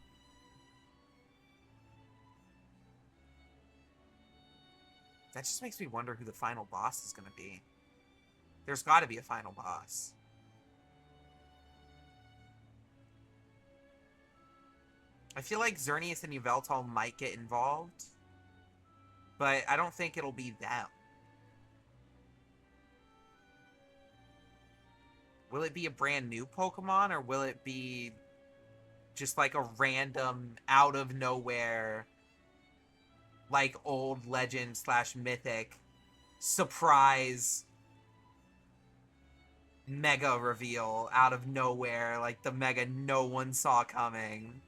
[SPEAKER 1] That just makes me wonder who the final boss is going to be. There's got to be a final boss. I feel like Xerneas and Yveltal might get involved, but I don't think it'll be them. Will it be a brand new Pokemon, or will it be just like a random, out of nowhere, like old legend / mythic surprise mega reveal out of nowhere, like the mega no one saw coming?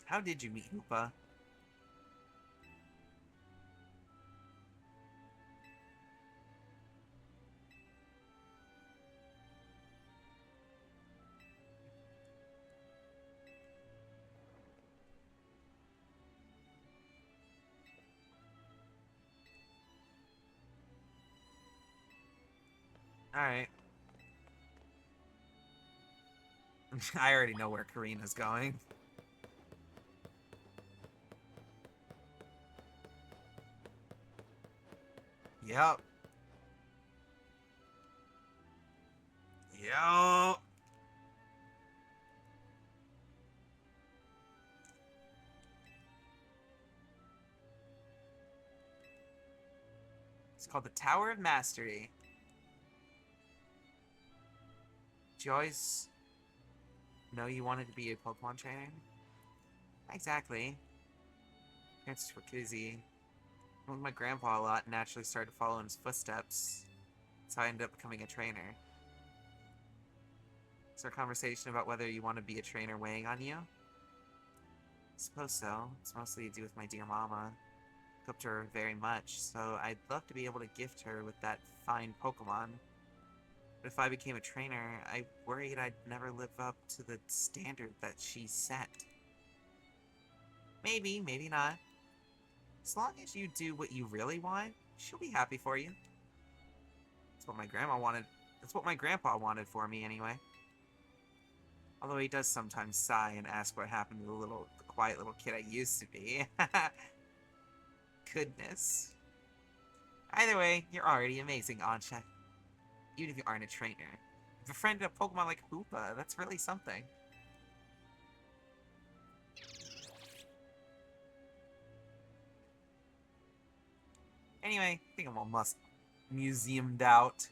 [SPEAKER 1] How did you meet Hoopa? Alright. I already know where Karina's going. Yep. Yep. It's called the Tower of Mastery. Did you always know you wanted to be a Pokemon trainer? Not exactly. Parents were busy. I went with my grandpa a lot and naturally started to follow in his footsteps. That's how I ended up becoming a trainer. Is there a conversation about whether you want to be a trainer weighing on you? I suppose so. It's mostly to do with my dear mama. I look up to her very much, so I'd love to be able to gift her with that fine Pokemon. But if I became a trainer, I worried I'd never live up to the standard that she set. Maybe, maybe not. As long as you do what you really want, she'll be happy for you. That's what my grandma wanted. That's what my grandpa wanted for me, anyway. Although he does sometimes sigh and ask what happened to the quiet little kid I used to be. Goodness. Either way, you're already amazing, Ansha. Even if you aren't a trainer. You've befriended a Pokemon like Hoopa. That's really something. Anyway, I think I'm almost museumed out.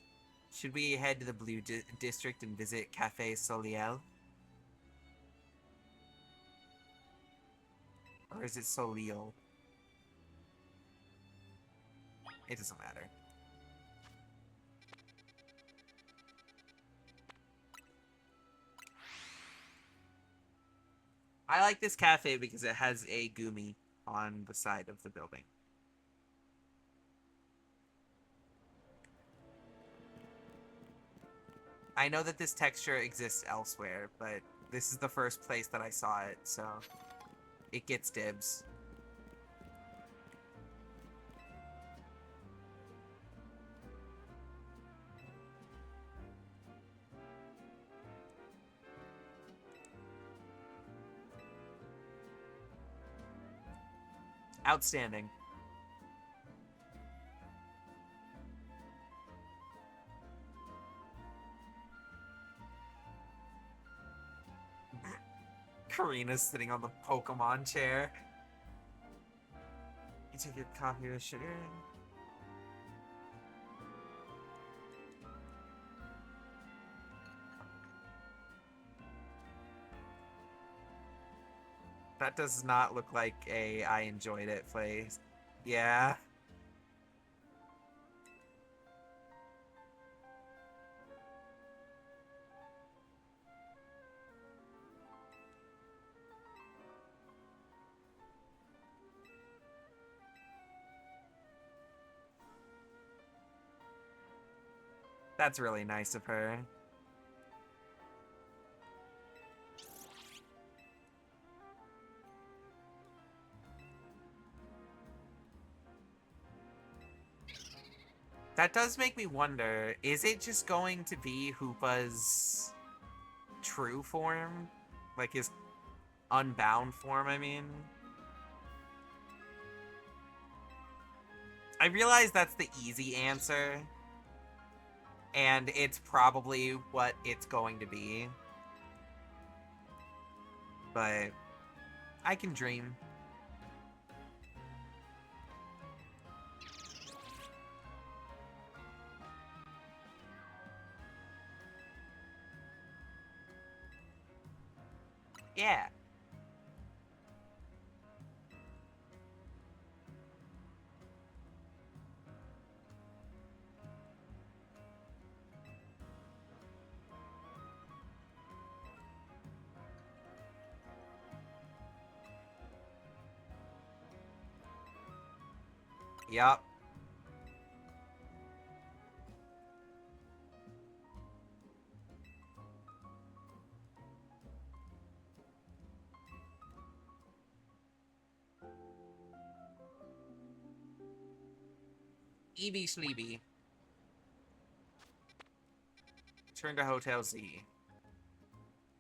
[SPEAKER 1] Should we head to the Blue District and visit Cafe Soliel? Or is it Soliel? It doesn't matter. I like this cafe because it has a Gumi on the side of the building. I know that this texture exists elsewhere, but this is the first place that I saw it, so it gets dibs. Outstanding. Karina's sitting on the Pokemon chair. You take your coffee with sugar. That does not look like a I enjoyed it place. Yeah. That's really nice of her. That does make me wonder, is it just going to be Hoopa's true form? Like his unbound form, I mean? I realize that's the easy answer, and it's probably what it's going to be. But I can dream. Yeah. Yup. Evie Sleepy. Turn to Hotel Z.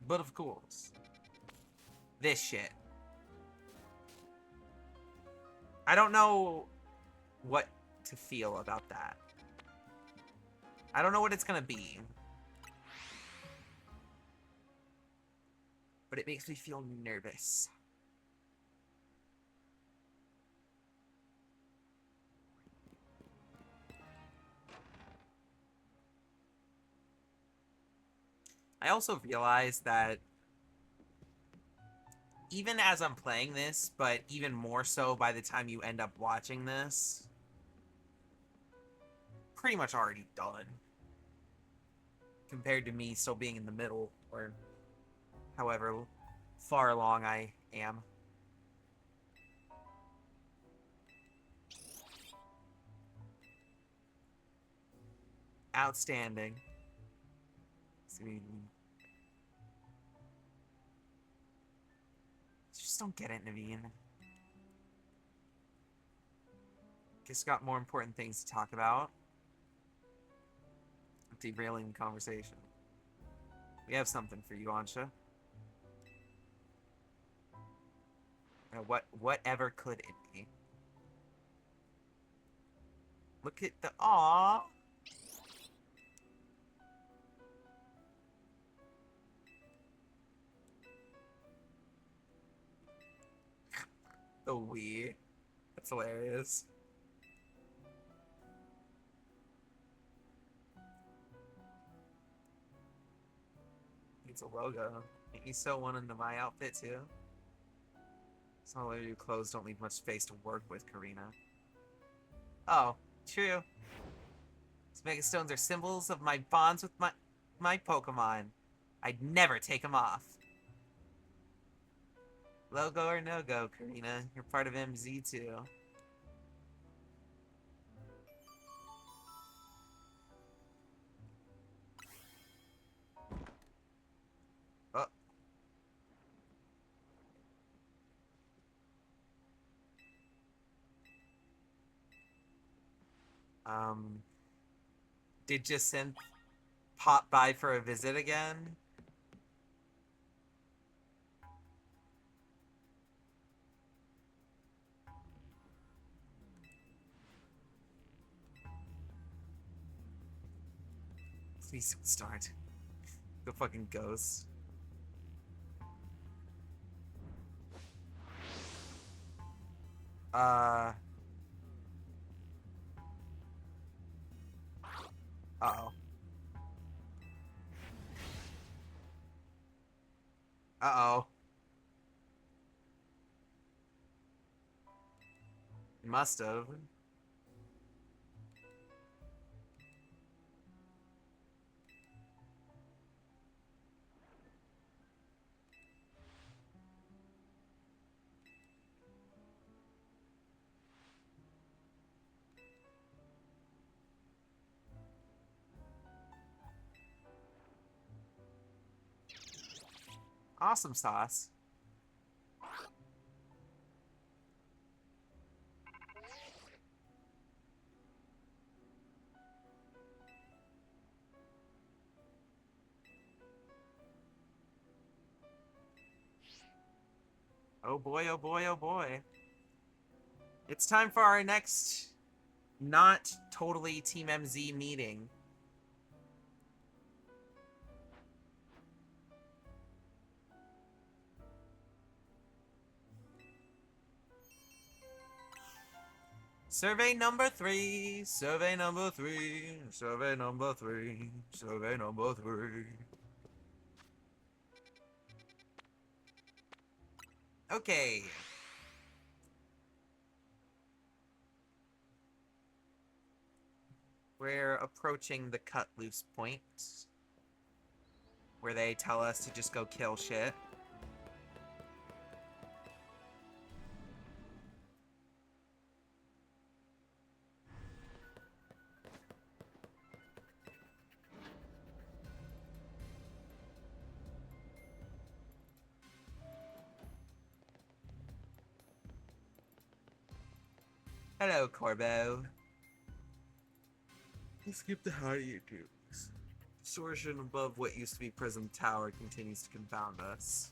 [SPEAKER 1] But of course. This shit. I don't know what to feel about that. I don't know what it's gonna be. But it makes me feel nervous. I also realized that even as I'm playing this, but even more so by the time you end up watching this, pretty much already done. Compared to me still being in the middle, or however far along I am. Outstanding. Just don't get it, Naveen. Guess got more important things to talk about. Derailing the conversation. We have something for you, Ansha. Whatever could it be? Look at the aw. The Wii. That's hilarious. It's a logo. You sew one into my outfit too. Some of your clothes don't leave much space to work with, Karina. Oh, true. These Megastones are symbols of my bonds with my Pokemon. I'd never take them off. Logo or no go, Karina. You're part of MZ too. Oh. Did Jacinth pop by for a visit again? Please don't start. The fucking ghost. Uh. Uh-oh. Uh-oh. must have. Awesome sauce. Oh boy, oh boy, oh boy. It's time for our next not totally Team MZ meeting. Survey number 3, survey number 3, survey number 3, survey number 3. Okay. We're approaching the cut loose point, where they tell us to just go kill shit. Hello, Corbo. Let's skip the how do you do. Distortion above what used to be Prism Tower continues to confound us.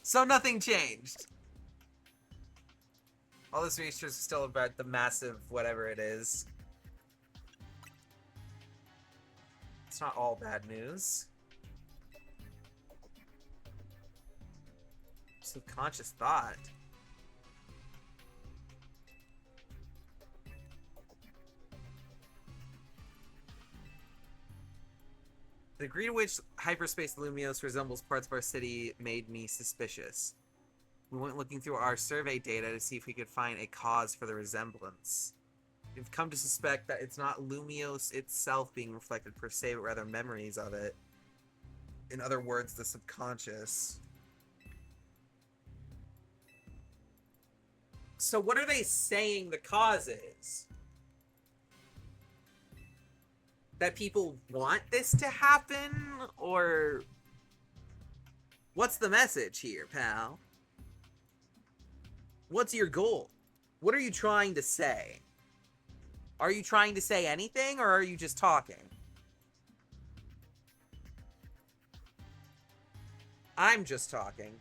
[SPEAKER 1] So nothing changed. All this research is still about the massive whatever it is. It's not all bad news. Subconscious thought. The degree to which hyperspace Lumios resembles parts of our city made me suspicious. We went looking through our survey data to see if we could find a cause for the resemblance. We've come to suspect that it's not Lumios itself being reflected per se, but rather memories of it. In other words, the subconscious. So what are they saying the cause is? That people want this to happen? Or what's the message here, pal? What's your goal? What are you trying to say? Are you trying to say anything, or are you just talking? I'm just talking.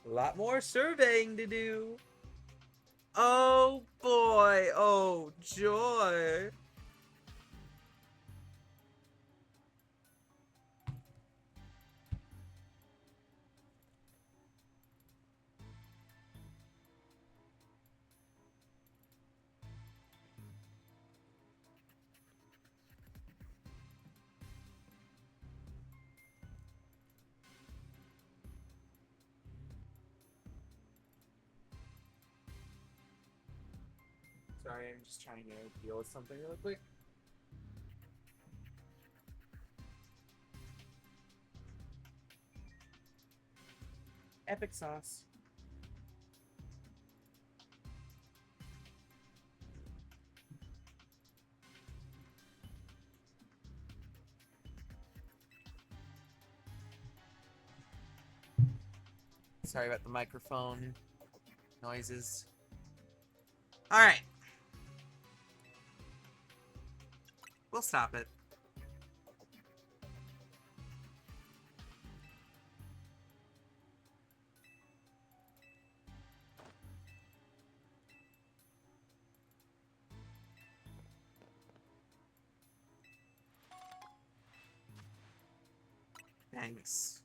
[SPEAKER 1] A lot more surveying to do. Oh boy, oh joy. Sorry, I'm just trying to deal with something real quick. Epic sauce. Sorry about the microphone noises. Alright. We'll stop it. Thanks.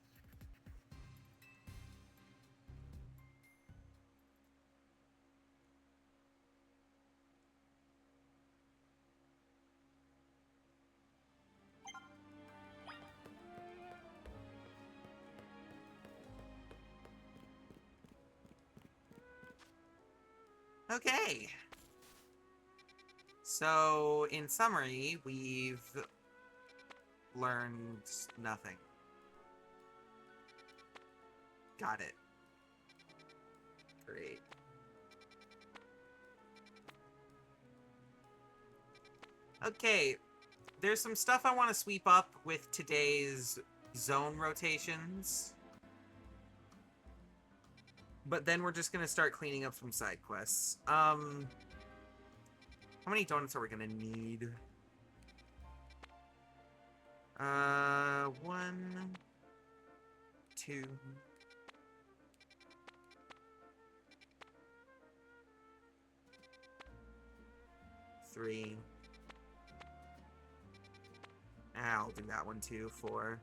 [SPEAKER 1] Okay. So, in summary, we've learned nothing. Got it. Great. Okay, there's some stuff I want to sweep up with today's zone rotations. But then we're just going to start cleaning up some side quests. How many donuts are we going to need? 1, 2... 3. I'll do that one too. 4.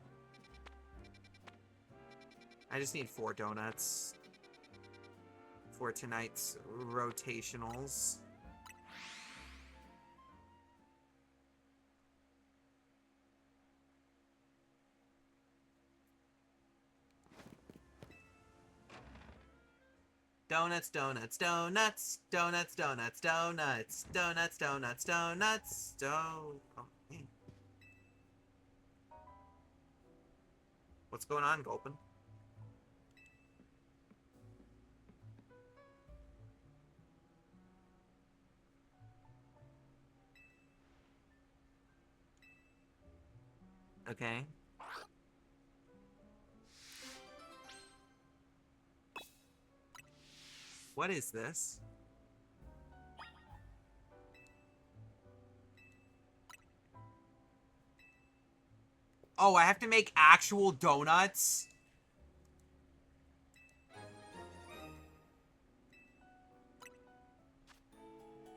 [SPEAKER 1] I just need 4 donuts for tonight's rotationals. Donuts, donuts, donuts, donuts, donuts, donuts, donuts, donuts, donuts, oh, man. What's going on, Gulpin? Okay. What is this? Oh, I have to make actual donuts?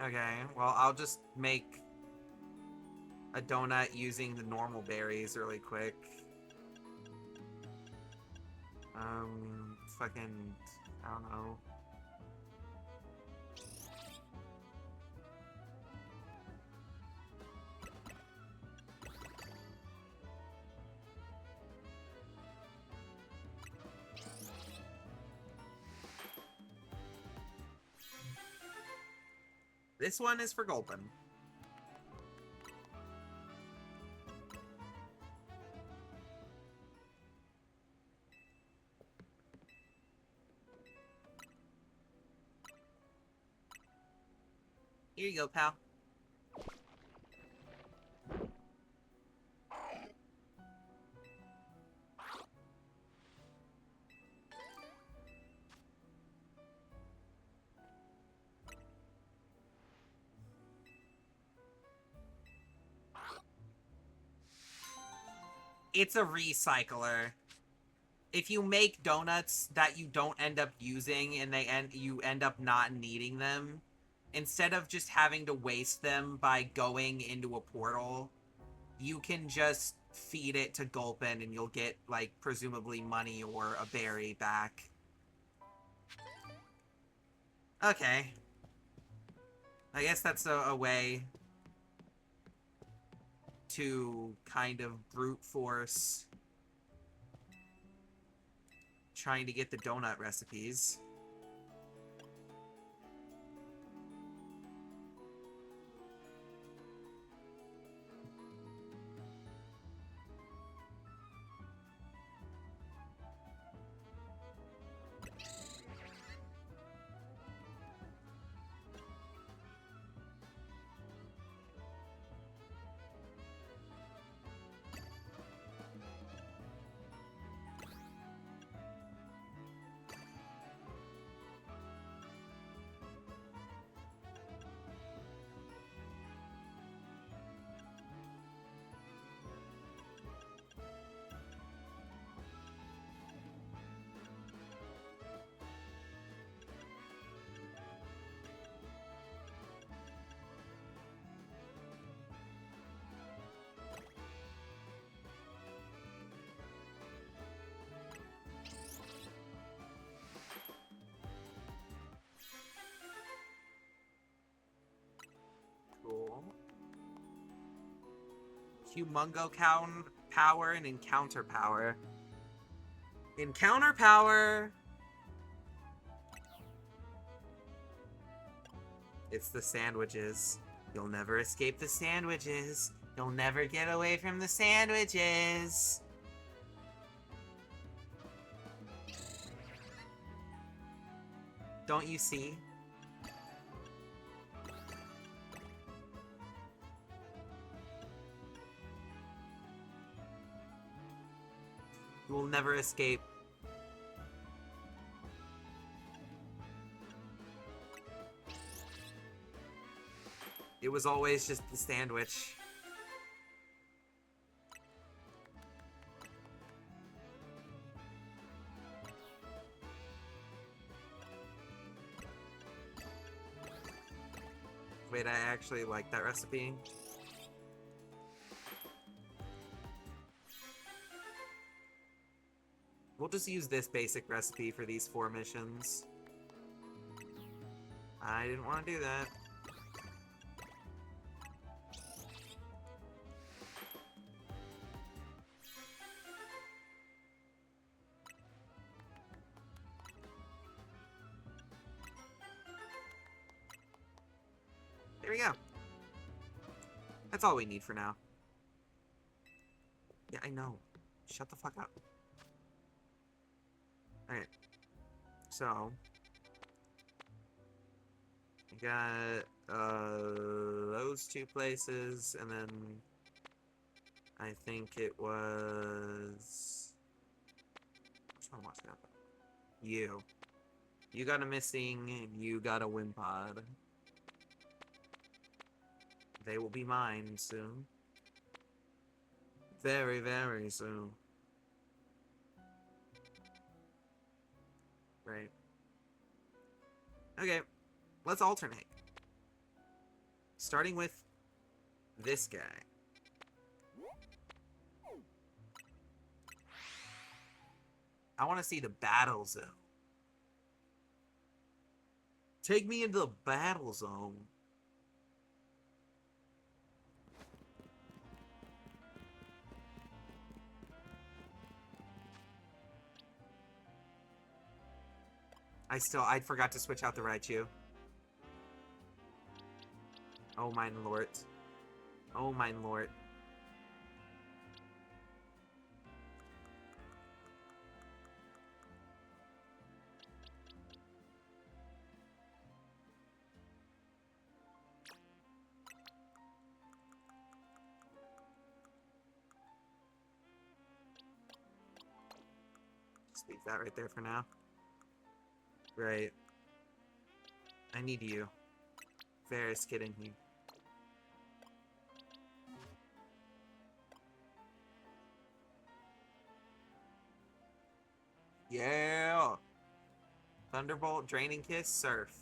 [SPEAKER 1] Okay, well, I'll just make a donut using the normal berries really quick. Fucking, I don't know. This one is for Gulpin. Here you go, pal. It's a recycler. If you make donuts that you don't end up using and you end up not needing them, instead of just having to waste them by going into a portal, you can just feed it to Gulpin and you'll get, like, presumably money or a berry back. Okay. I guess that's a way to kind of brute force trying to get the donut recipes. Cool. Humongo power and encounter power. Encounter power It's the sandwiches. You'll never escape the sandwiches. You'll never get away from the sandwiches. Don't you see? You will never escape. It was always just the sandwich. Wait, I actually like that recipe. We'll just use this basic recipe for these 4 missions. I didn't want to do that. There we go. That's all we need for now. Yeah, I know. Shut the fuck up. Alright. So. We got those 2 places, and then I think it was... Which one was that? You. You got a missing, and you got a Wimpod. They will be mine soon. Very, very soon. Right. Okay, let's alternate. Starting with this guy. I want to see the battle zone. Take me into the battle zone. I forgot to switch out the Raichu. Oh, mein Lord. Oh, mein Lord. Just leave that right there for now. Right. I need you. Varus, get in here. Yeah! Thunderbolt, Draining Kiss, Surf.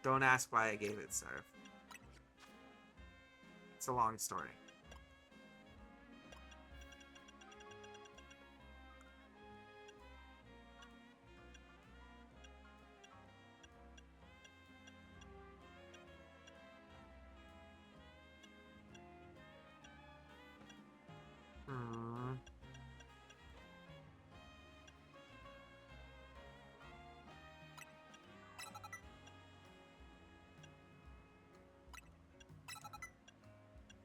[SPEAKER 1] Don't ask why I gave it Surf. It's a long story.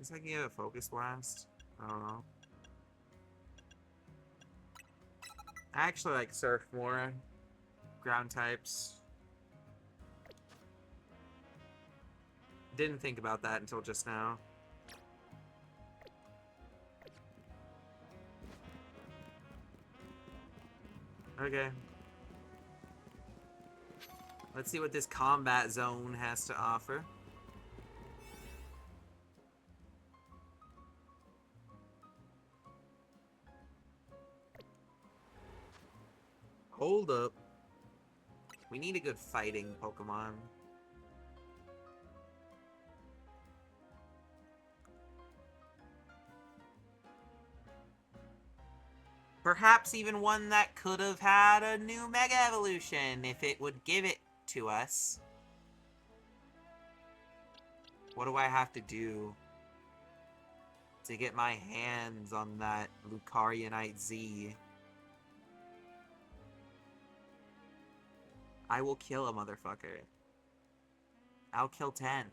[SPEAKER 1] Guess I can get a Focus Blast. I don't know. I actually like Surf more. Ground types. Didn't think about that until just now. Okay. Let's see what this combat zone has to offer. Hold up. We need a good fighting Pokemon. Perhaps even one that could have had a new Mega Evolution if it would give it to us. What do I have to do to get my hands on that Lucarionite Z? I will kill a motherfucker. I'll kill 10.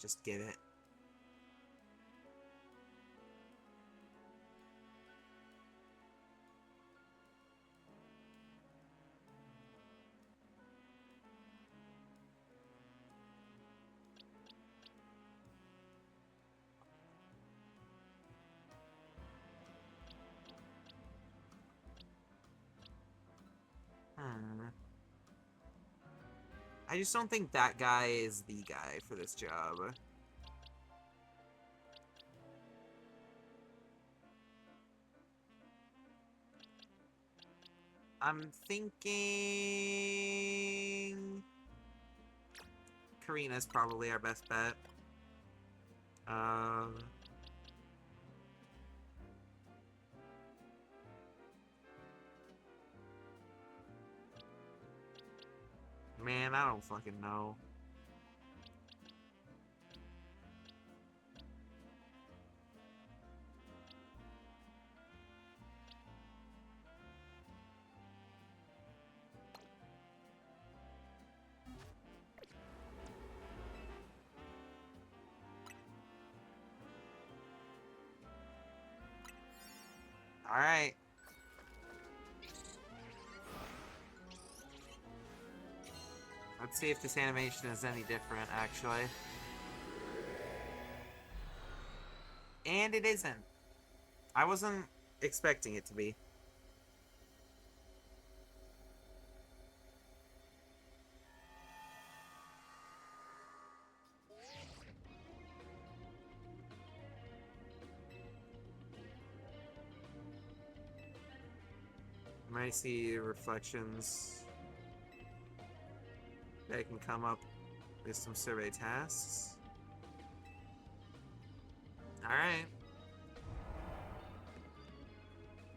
[SPEAKER 1] Just give it. I just don't think that guy is the guy for this job. I'm thinking... Karina's probably our best bet. Man, I don't fucking know. Alright. Let's see if this animation is any different, actually. And it isn't. I wasn't expecting it to be. Might see reflections that can come up with some survey tasks. Alright.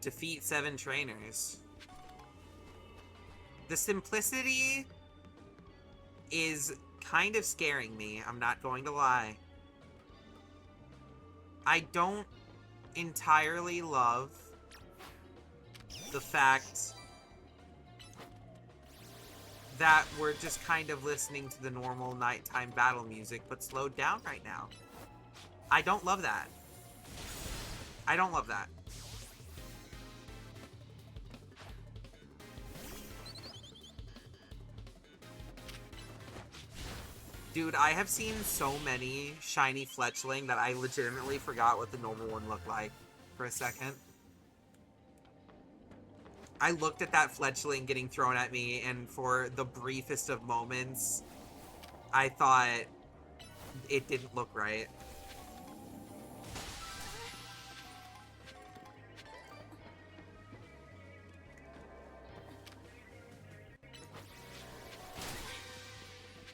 [SPEAKER 1] Defeat 7 trainers. The simplicity is kind of scaring me, I'm not going to lie. I don't entirely love the fact that we're just kind of listening to the normal nighttime battle music, but slowed down right now. I don't love that. I don't love that. Dude, I have seen so many shiny Fletchling that I legitimately forgot what the normal one looked like for a second. I looked at that Fletchling getting thrown at me, and for the briefest of moments, I thought it didn't look right.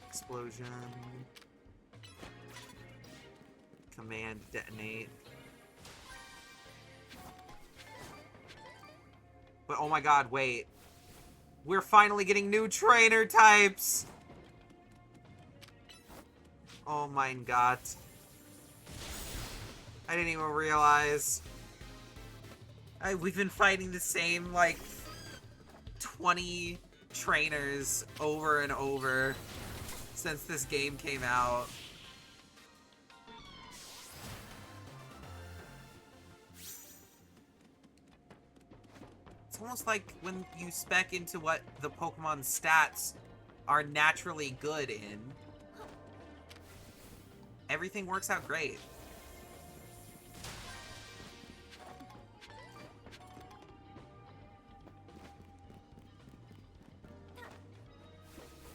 [SPEAKER 1] Explosion. Command detonate. But oh my god, wait. We're finally getting new trainer types! Oh my god. I didn't even realize. We've been fighting the same, like, 20 trainers over and over since this game came out. It's almost like when you spec into what the Pokemon stats are naturally good in, everything works out great.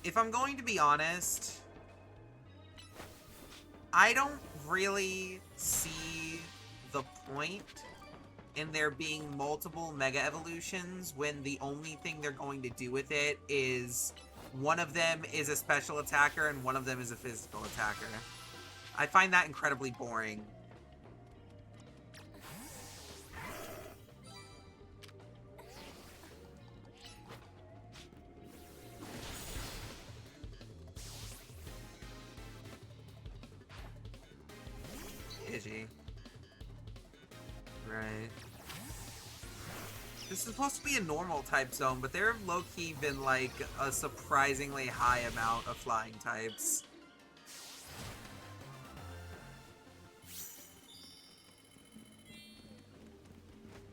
[SPEAKER 1] If I'm going to be honest, I don't really see the point in there being multiple Mega Evolutions when the only thing they're going to do with it is one of them is a special attacker and one of them is a physical attacker. I find that incredibly boring. Right. This is supposed to be a normal type zone, but there have low-key been, like, a surprisingly high amount of flying types.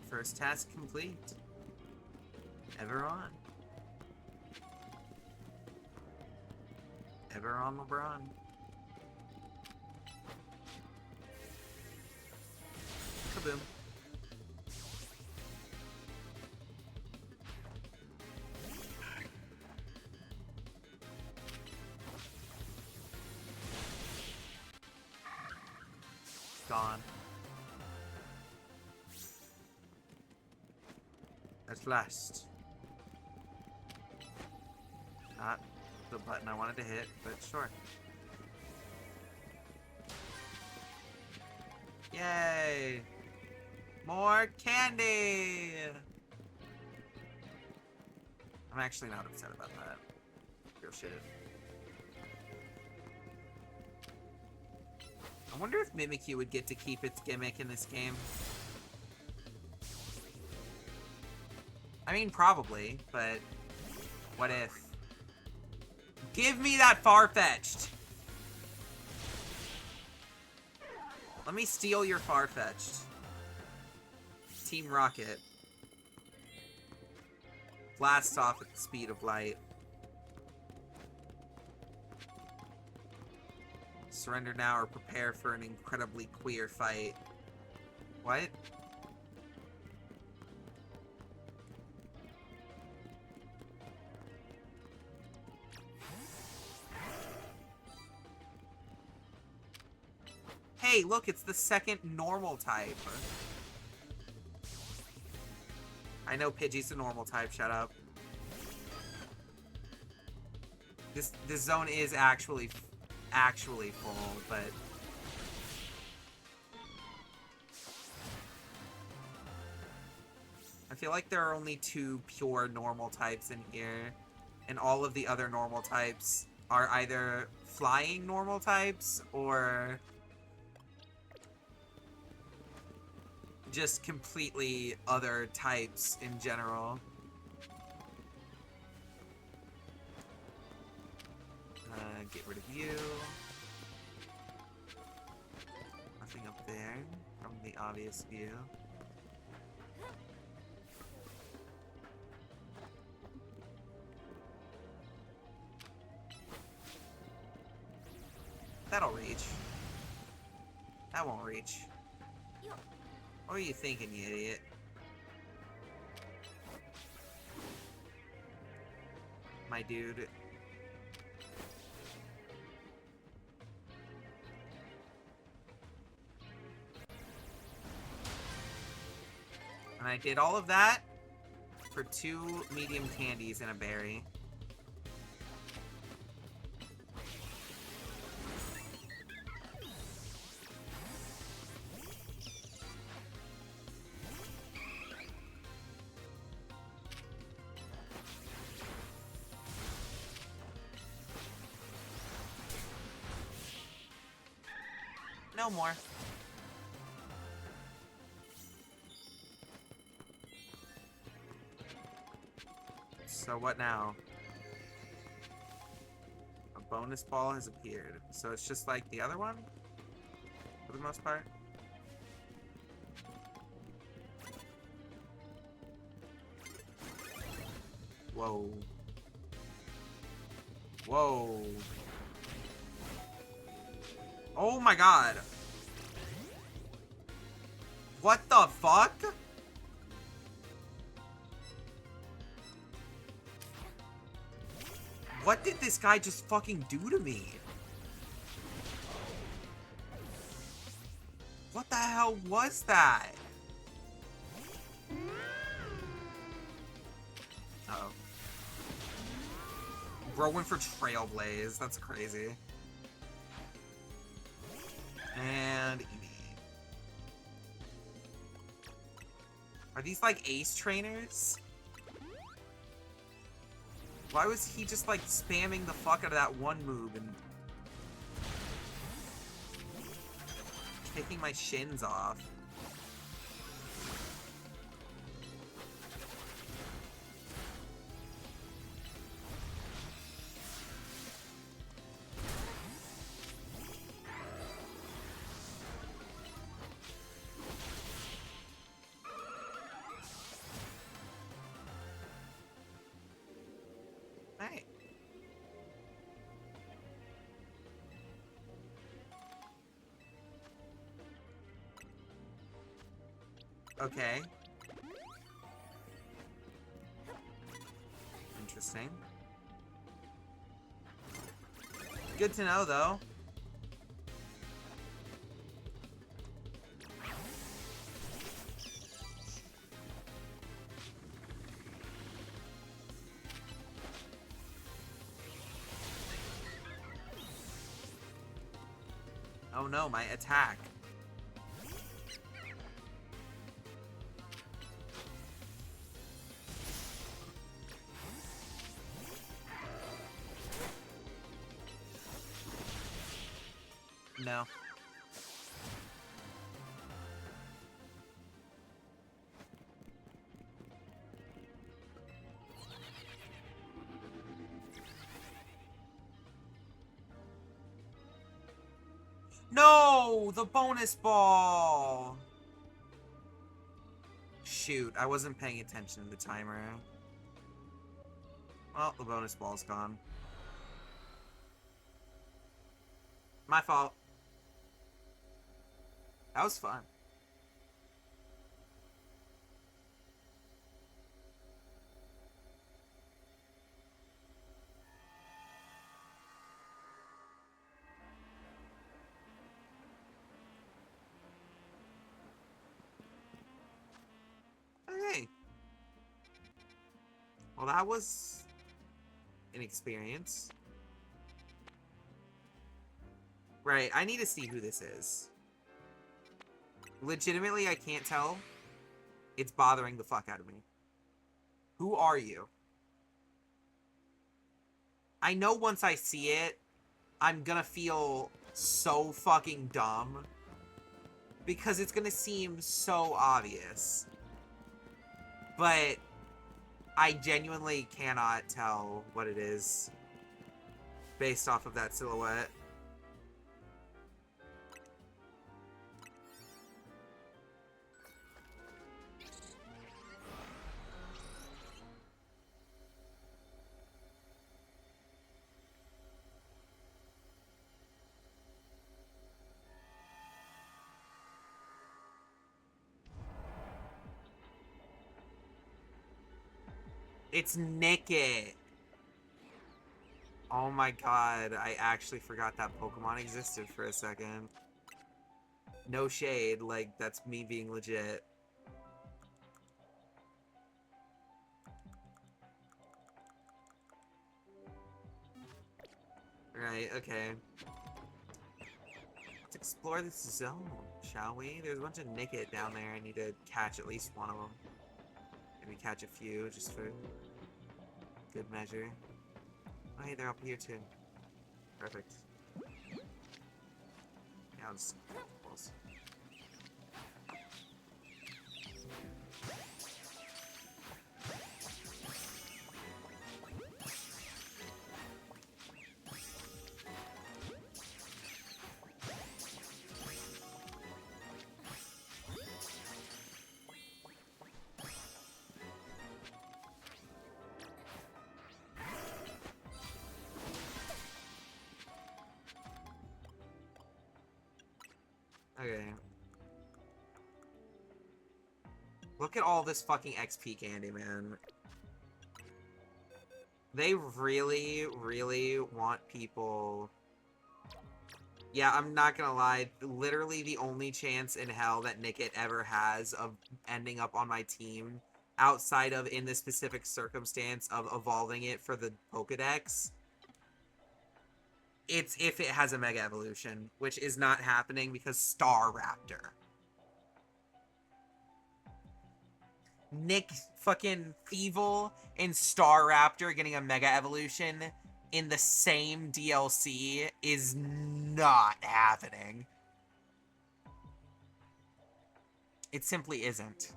[SPEAKER 1] First task complete. Ever on. Ever on LeBron. Kaboom. Gone. At last. Not the button I wanted to hit, but sure. Yay! More candy! I'm actually not upset about that. Real shit. I wonder if Mimikyu would get to keep its gimmick in this game. I mean, probably, but what if? Give me that Farfetch'd! Let me steal your Farfetch'd. Team Rocket. Blast off at the speed of light. Surrender now or prepare for an incredibly queer fight. What? Hey, look, it's the second normal type. I know Pidgey's a normal type, shut up. This zone is actually full, but I feel like there are only 2 pure normal types in here, and all of the other normal types are either flying normal types or just completely other types in general. Get rid of you. Nothing up there from the obvious view. That'll reach. That won't reach. What are you thinking, you idiot? My dude. And I did all of that for 2 medium candies and a berry. No more. So what now? A bonus ball has appeared. So it's just like the other one? For the most part? Whoa. Whoa. Oh my god. What the fuck? What did this guy just fucking do to me? What the hell was that? Uh-oh. Bro went for Trailblaze. That's crazy. And Eevee. Are these like ace trainers? Why was he just like spamming the fuck out of that one move and kicking my shins off? Okay. Interesting. Good to know, though. Oh no, my attack. No. No! The bonus ball! Shoot, I wasn't paying attention to the timer. Well, the bonus ball's gone. My fault. That was fun. Okay. Well, that was an experience. Right, I need to see who this is. Legitimately, I can't tell. It's bothering the fuck out of me. Who are you? I know once I see it, I'm gonna feel so fucking dumb. Because it's gonna seem so obvious. But I genuinely cannot tell what it is based off of that silhouette. It's Nickit. Oh my god, I actually forgot that Pokemon existed for a second. No shade, like, that's me being legit. Right, okay. Let's explore this zone, shall we? There's a bunch of Nickit down there. I need to catch at least one of them. Maybe catch a few, just for good measure. Oh, hey, they're up here too. Perfect. Yeah, I'll just close. Okay. Look at all this fucking XP candy, man. They really, really want people... Yeah, I'm not gonna lie. Literally the only chance in hell that Nickit ever has of ending up on my team, outside of in this specific circumstance of evolving it for the Pokedex, it's if it has a Mega Evolution, which is not happening because Star Raptor. Nick fucking Thievul and Star Raptor getting a Mega Evolution in the same DLC is not happening. It simply isn't.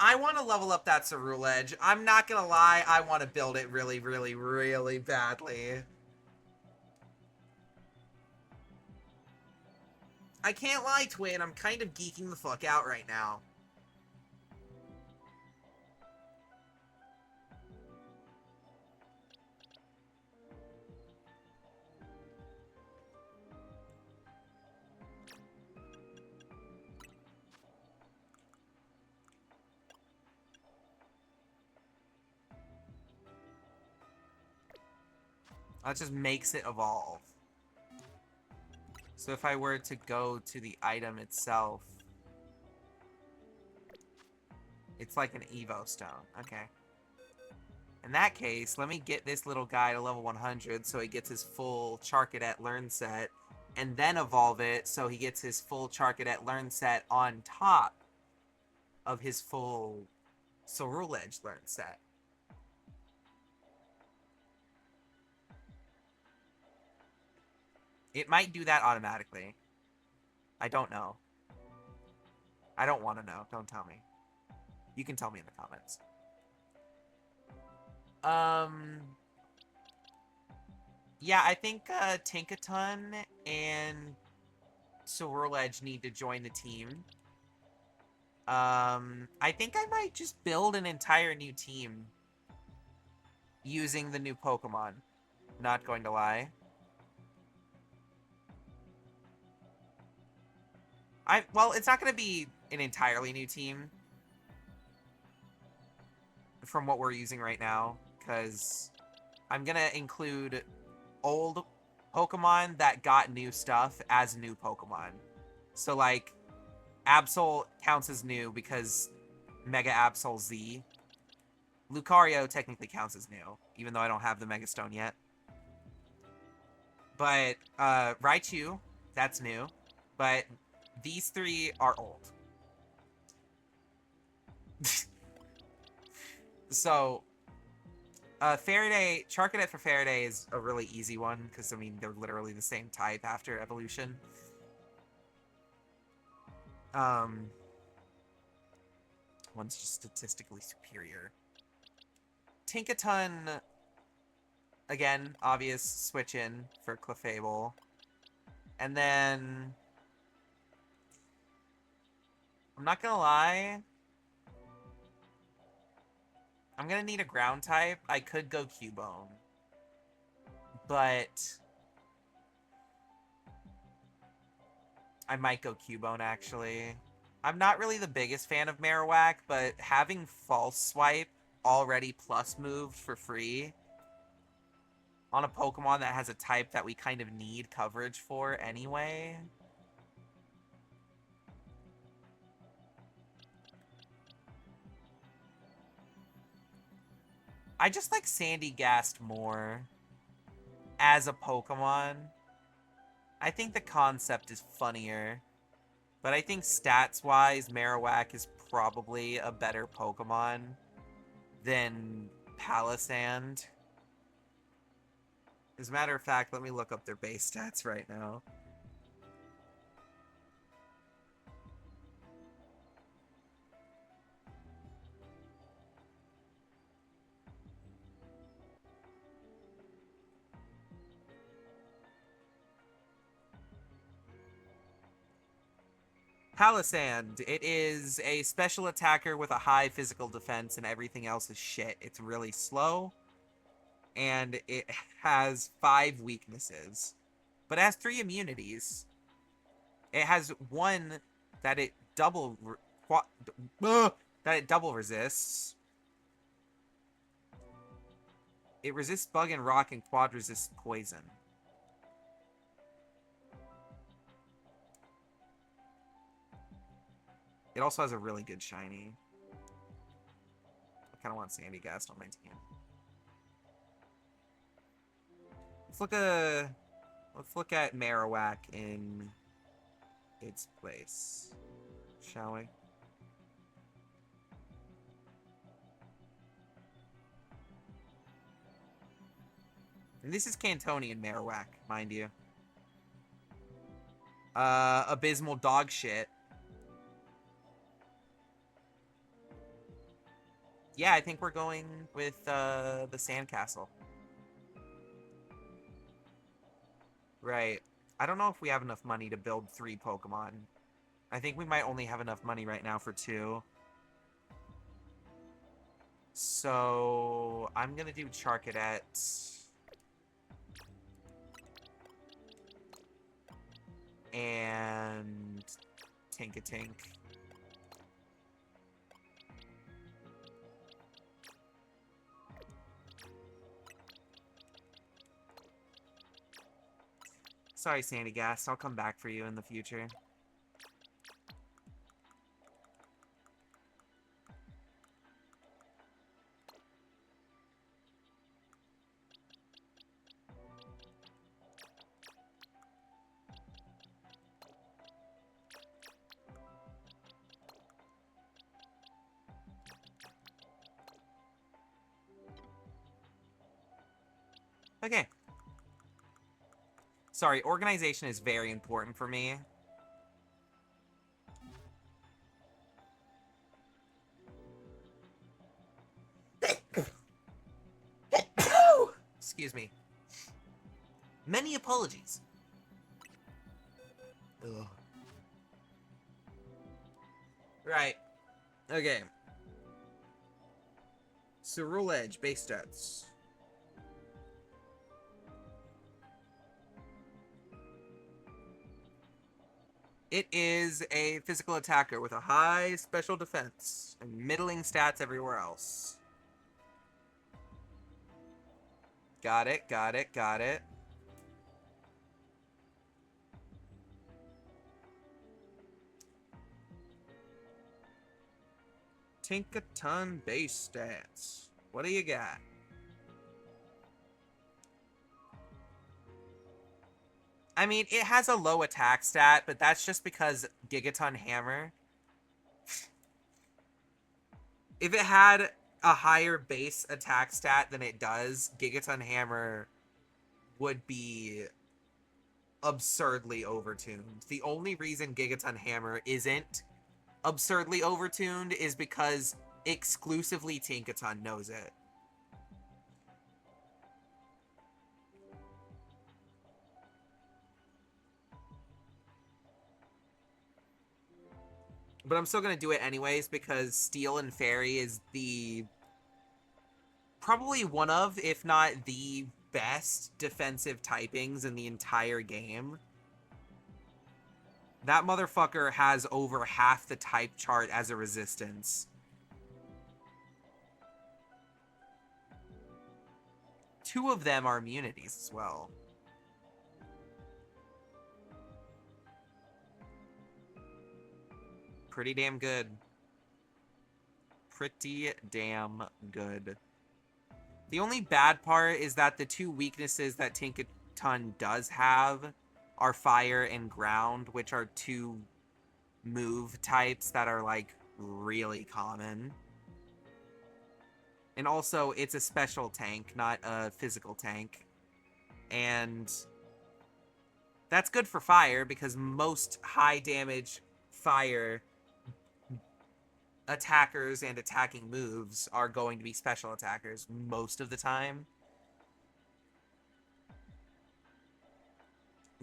[SPEAKER 1] I want to level up that Ceruledge. I'm not gonna lie, I want to build it really, really, really badly. I can't lie, Twin, I'm kind of geeking the fuck out right now. That just makes it evolve. So if I were to go to the item itself, it's like an Evo stone. Okay. In that case, let me get this little guy to level 100 so he gets his full Charcadet Learn set, and then evolve it so he gets his full Charcadet Learn set on top of his full Cerule Edge Learn set. It might do that automatically. I don't know. I don't want to know. Don't tell me. You can tell me in the comments. Yeah, I think Tinkaton and Cerule Edge need to join the team. I think I might just build an entire new team using the new Pokemon. Not going to lie. Well, it's not going to be an entirely new team from what we're using right now, because I'm going to include old Pokemon that got new stuff as new Pokemon. So, like, Absol counts as new because Mega Absol Z. Lucario technically counts as new, even though I don't have the Mega Stone yet. But Raichu, that's new. But these three are old. So, Faraday, Charcadet for Faraday is a really easy one, because, I mean, they're literally the same type after evolution. One's just statistically superior. Tinkaton, again, obvious switch in for Clefable. And then, I'm not gonna lie, I'm gonna need a ground type. I could go Cubone, but I might go Cubone, actually. I'm not really the biggest fan of Marowak, but having False Swipe already plus moved for free on a Pokemon that has a type that we kind of need coverage for anyway. I just like Sandygast more as a Pokemon. I think the concept is funnier, but I think stats-wise, Marowak is probably a better Pokemon than Palisand. As a matter of fact, let me look up their base stats right now. Palisand. It is a special attacker with a high physical defense, and everything else is shit. It's really slow, and it has 5 weaknesses, but it has 3 immunities. It has one that it double resists. It resists bug and rock, and quad resists poison. It also has a really good shiny. I kind of want Sandygast on my team. Let's look at Marowak in its place, shall we? And this is Cantonian Marowak, mind you. Abysmal dog shit. Yeah, I think we're going with the Sandcastle. Right. I don't know if we have enough money to build 3 Pokemon. I think we might only have enough money right now for 2. So, I'm gonna do Charcadet. And Tinkatink. Sorry, Sandy Gas. I'll come back for you in the future. Okay. Sorry, organization is very important for me. Excuse me. Many apologies. Ugh. Right. Okay. Cerulean Edge, base stats. It is a physical attacker with a high special defense and middling stats everywhere else. Got it, got it, got it. Tinkaton base stats. What do you got? I mean, it has a low attack stat, but that's just because Gigaton Hammer. If it had a higher base attack stat than it does, Gigaton Hammer would be absurdly overtuned. The only reason Gigaton Hammer isn't absurdly overtuned is because exclusively Tinkaton knows it. But I'm still going to do it anyways because Steel and Fairy is the... probably one of, if not the best defensive typings in the entire game. That motherfucker has over half the type chart as a resistance. Two of them are immunities as well. Pretty damn good. Pretty damn good. The only bad part is that the two weaknesses that Tinkaton does have are fire and ground, which are two move types that are, like, really common. And also, it's a special tank, not a physical tank. And that's good for fire, because most high damage fire attackers and attacking moves are going to be special attackers most of the time.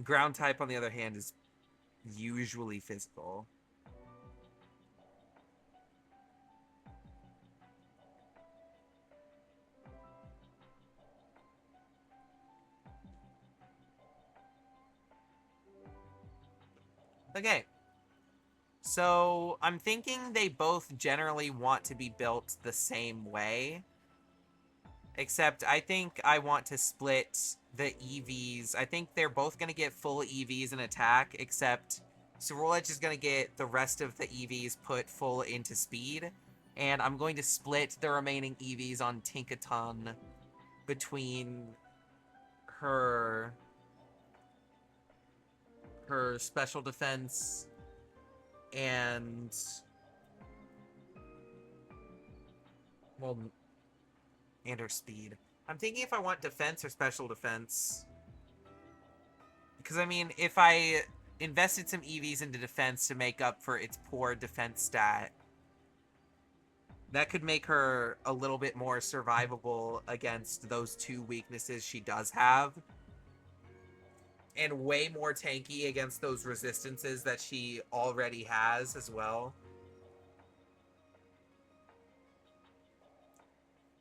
[SPEAKER 1] Ground type, on the other hand, is usually physical. Okay. So, I'm thinking they both generally want to be built the same way. Except, I think I want to split the EVs. I think they're both going to get full EVs in attack, except Cerulean Edge is going to get the rest of the EVs put full into speed. And I'm going to split the remaining EVs on Tinkaton between her special defense and, well, and her speed. I'm thinking if I want defense or special defense. Because, I mean, if I invested some EVs into defense to make up for its poor defense stat, that could make her a little bit more survivable against those two weaknesses she does have. And way more tanky against those resistances that she already has as well.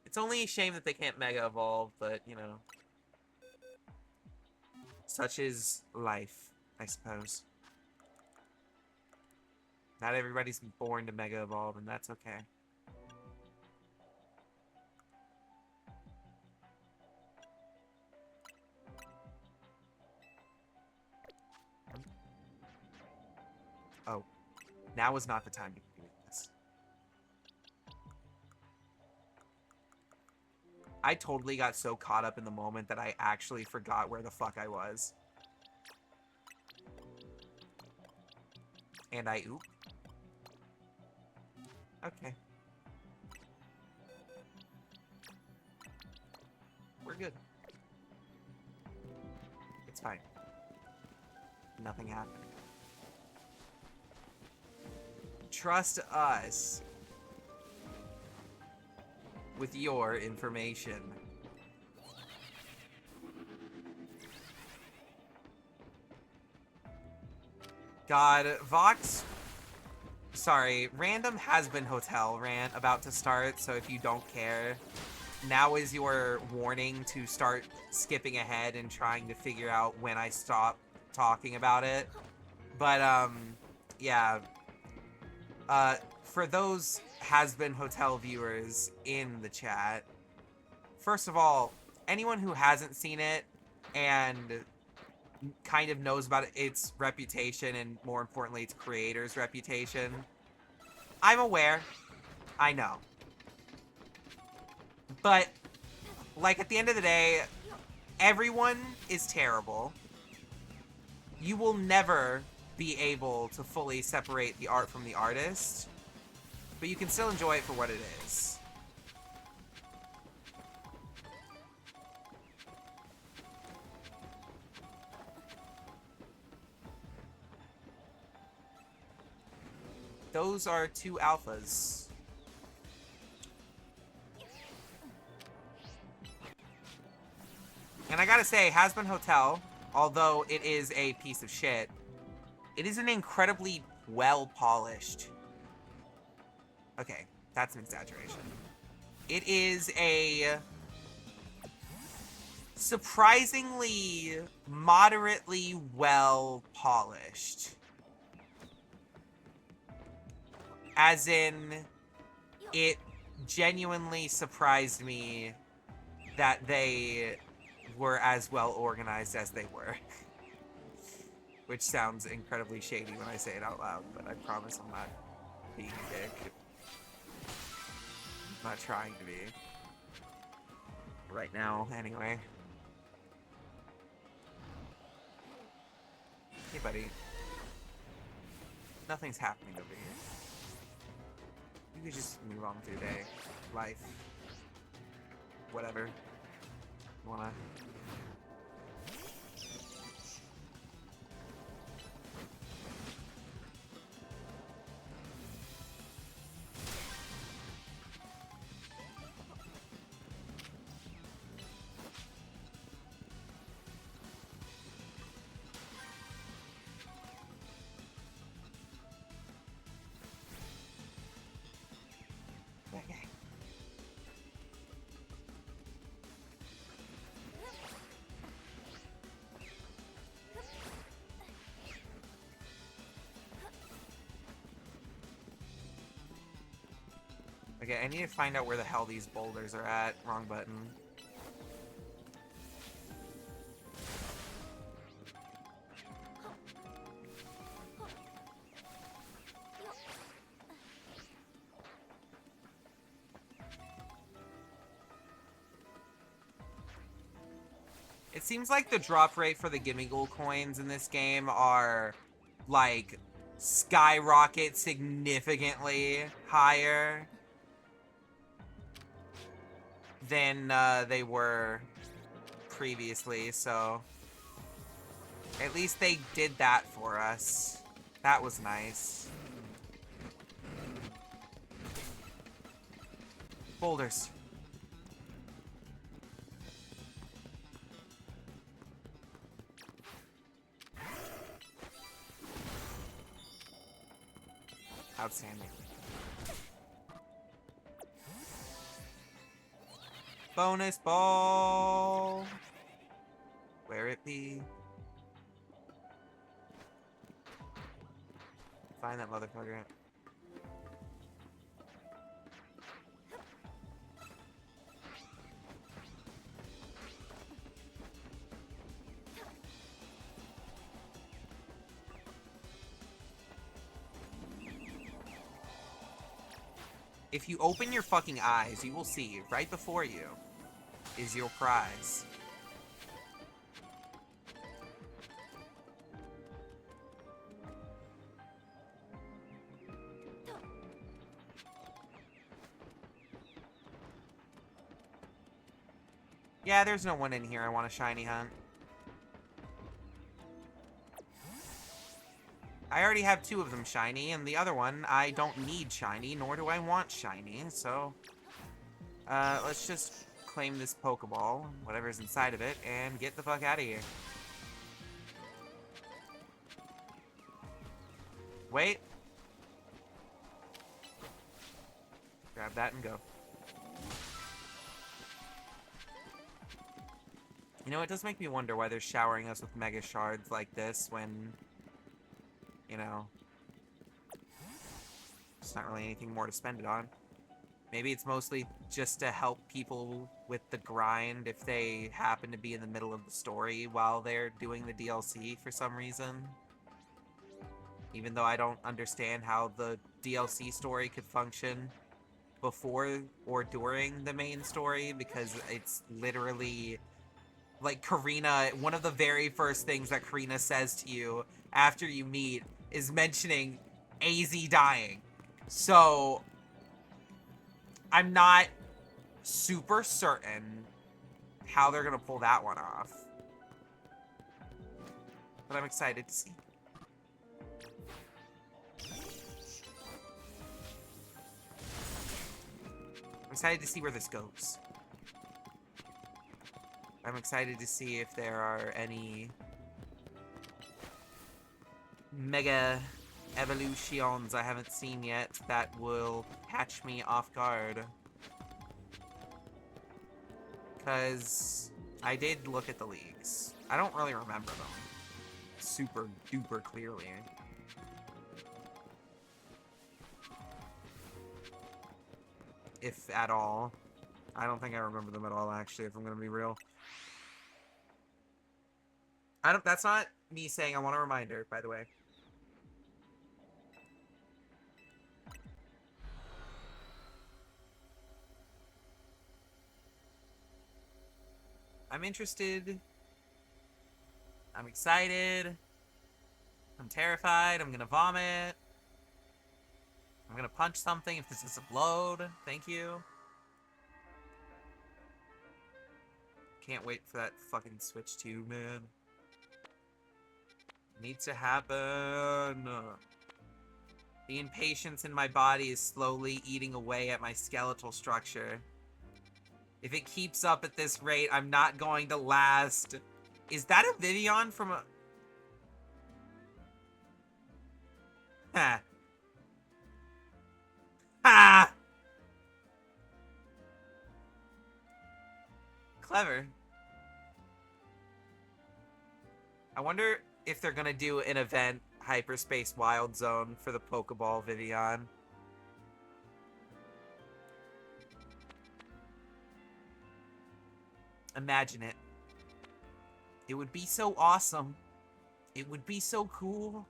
[SPEAKER 1] It's only a shame that they can't Mega Evolve, but, you know. Such is life, I suppose. Not everybody's born to Mega Evolve, and that's okay. Now is not the time to be doing this. I totally got so caught up in the moment that I actually forgot where the fuck I was. And I oop. Okay. We're good. It's fine. Nothing happened. Trust us with your information. God, Vox... Sorry, random has-been hotel rant about to start, so if you don't care, now is your warning to start skipping ahead and trying to figure out when I stop talking about it. But, yeah. For those has-been hotel viewers in the chat, first of all, anyone who hasn't seen it and kind of knows about its reputation and, more importantly, its creator's reputation, I'm aware. I know. But, like, at the end of the day, everyone is terrible. You will never be able to fully separate the art from the artist, but you can still enjoy it for what it is. Those are 2 alphas. And I gotta say, Has-Been Hotel, although it is a piece of shit, it is an incredibly well-polished... Okay, that's an exaggeration. It is a surprisingly moderately well-polished. As in, it genuinely surprised me that they were as well organized as they were. Which sounds incredibly shady when I say it out loud, but I promise I'm not being a dick. I'm not trying to be. Right now, anyway. Hey, buddy. Nothing's happening over here. You could just move on with your day. Life. Whatever. You wanna... Okay, I need to find out where the hell these boulders are at. Wrong button. It seems like the drop rate for the Gimme Ghoul coins in this game are, like, skyrocket significantly higher than they were previously, so at least they did that for us. That was nice. Boulders. Outstanding. Bonus ball. Where it be? Find that motherfucker. If you open your fucking eyes, you will see right before you is your prize. Yeah, there's no one in here I want a shiny hunt. I already have 2 of them shiny, and the other one I don't need shiny, nor do I want shiny, so... let's just claim this Pokeball, whatever's inside of it, and get the fuck out of here. Wait. Grab that and go. You know, it does make me wonder why they're showering us with Mega Shards like this when, you know, there's not really anything more to spend it on. Maybe it's mostly just to help people with the grind if they happen to be in the middle of the story while they're doing the DLC for some reason. Even though I don't understand how the DLC story could function before or during the main story, because it's literally... Like, Karina, one of the very first things that Karina says to you after you meet is mentioning AZ dying. So, I'm not super certain how they're gonna pull that one off. But I'm excited to see. I'm excited to see where this goes. I'm excited to see if there are any Mega Evolutions I haven't seen yet that will catch me off guard. Because I did look at the leagues. I don't really remember them super duper clearly. If at all. I don't think I remember them at all, actually, if I'm gonna be real. That's not me saying I want a reminder, by the way. I'm interested. I'm excited. I'm terrified. I'm gonna vomit. I'm gonna punch something if this doesn't load. Thank you. Can't wait for that fucking Switch 2, man. Needs to happen. The impatience in my body is slowly eating away at my skeletal structure. If it keeps up at this rate, I'm not going to last. Is that a Vivian from a... Ha. Ha! Clever. I wonder if they're gonna do an event, Hyperspace Wild Zone, for the Pokeball Vivian. Imagine it. It would be so awesome. It would be so cool.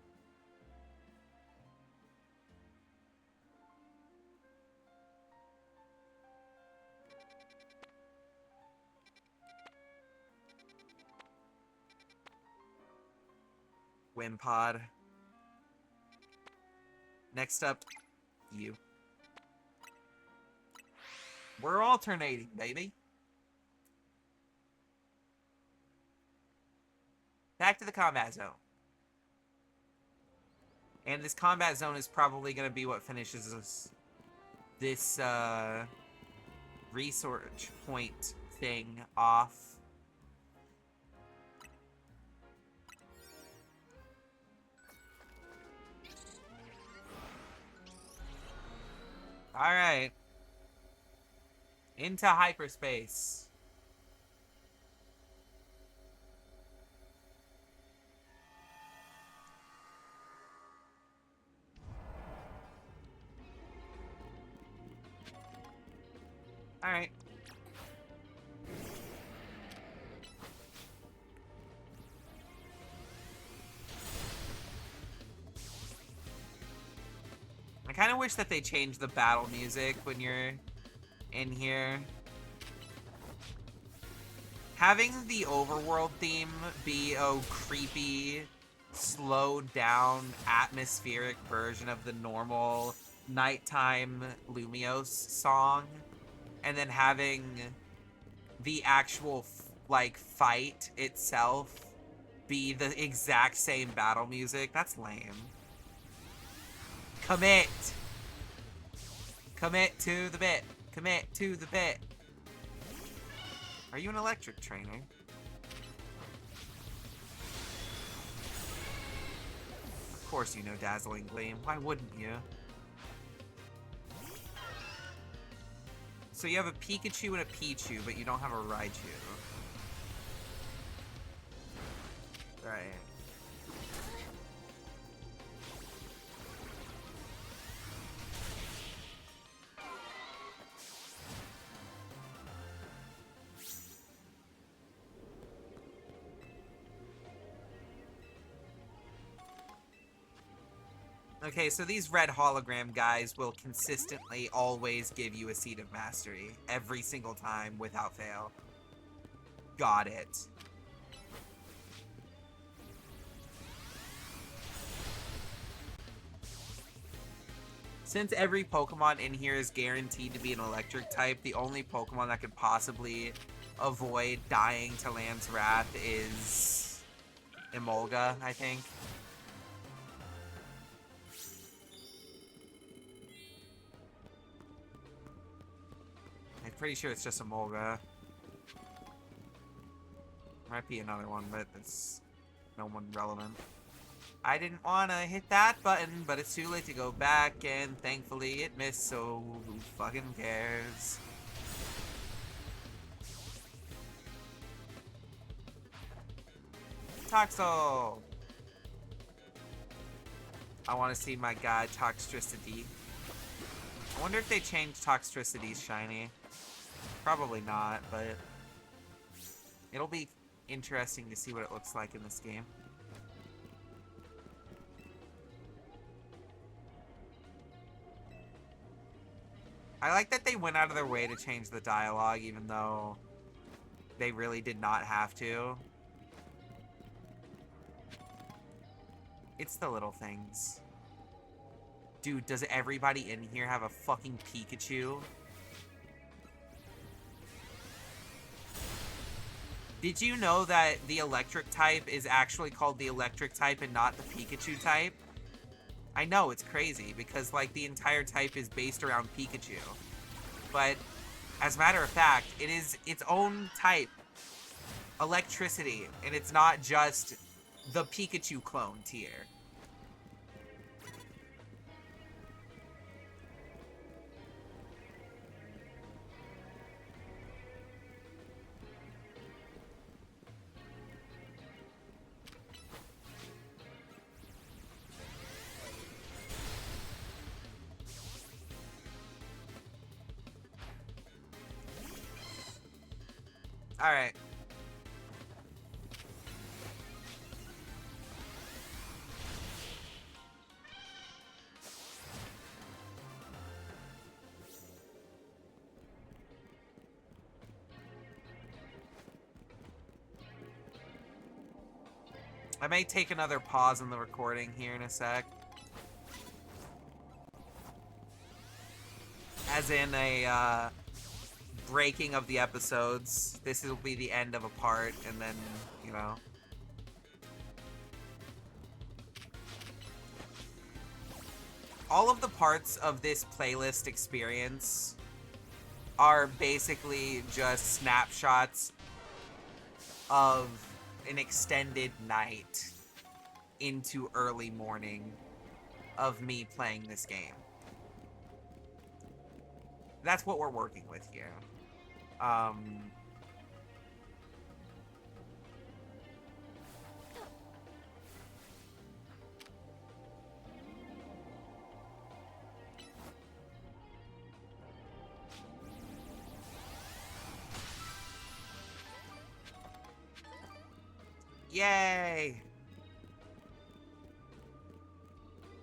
[SPEAKER 1] Wimpod. Next up, you. We're alternating, baby. Back to the combat zone. And this combat zone is probably going to be what finishes this research point thing off. Alright. Into hyperspace. Alright. I kind of wish that they changed the battle music when you're in here. Having the overworld theme be a creepy, slowed down, atmospheric version of the normal nighttime Lumios song, and then having the actual, like, fight itself be the exact same battle music, that's lame. Commit! Commit to the bit. Commit to the bit. Are you an electric trainer? Of course you know Dazzling Gleam. Why wouldn't you? So you have a Pikachu and a Pichu, but you don't have a Raichu. Right. Okay, so these red hologram guys will consistently always give you a Seed of Mastery. Every single time, without fail. Got it. Since every Pokemon in here is guaranteed to be an electric type, the only Pokemon that could possibly avoid dying to Land's Wrath is Emolga, I think. I'm pretty sure it's just Emolga. Might be another one, but it's no one relevant. I didn't want to hit that button, but it's too late to go back, and thankfully it missed, so who fucking cares? Toxel! I want to see my guy Toxtricity. I wonder if they changed Toxtricity's shiny. Probably not, but it'll be interesting to see what it looks like in this game. I like that they went out of their way to change the dialogue, even though they really did not have to. It's the little things. Dude, does everybody in here have a fucking Pikachu? Did you know that the electric type is actually called the electric type and not the Pikachu type? I know, it's crazy, because, like, the entire type is based around Pikachu. But, as a matter of fact, it is its own type. Electricity. And it's not just the Pikachu clone tier. Alright. I may take another pause in the recording here in a sec. As in a, breaking of the episodes. This will be the end of a part, and then, you know. All of the parts of this playlist experience are basically just snapshots of an extended night into early morning of me playing this game. That's what we're working with here. Yay!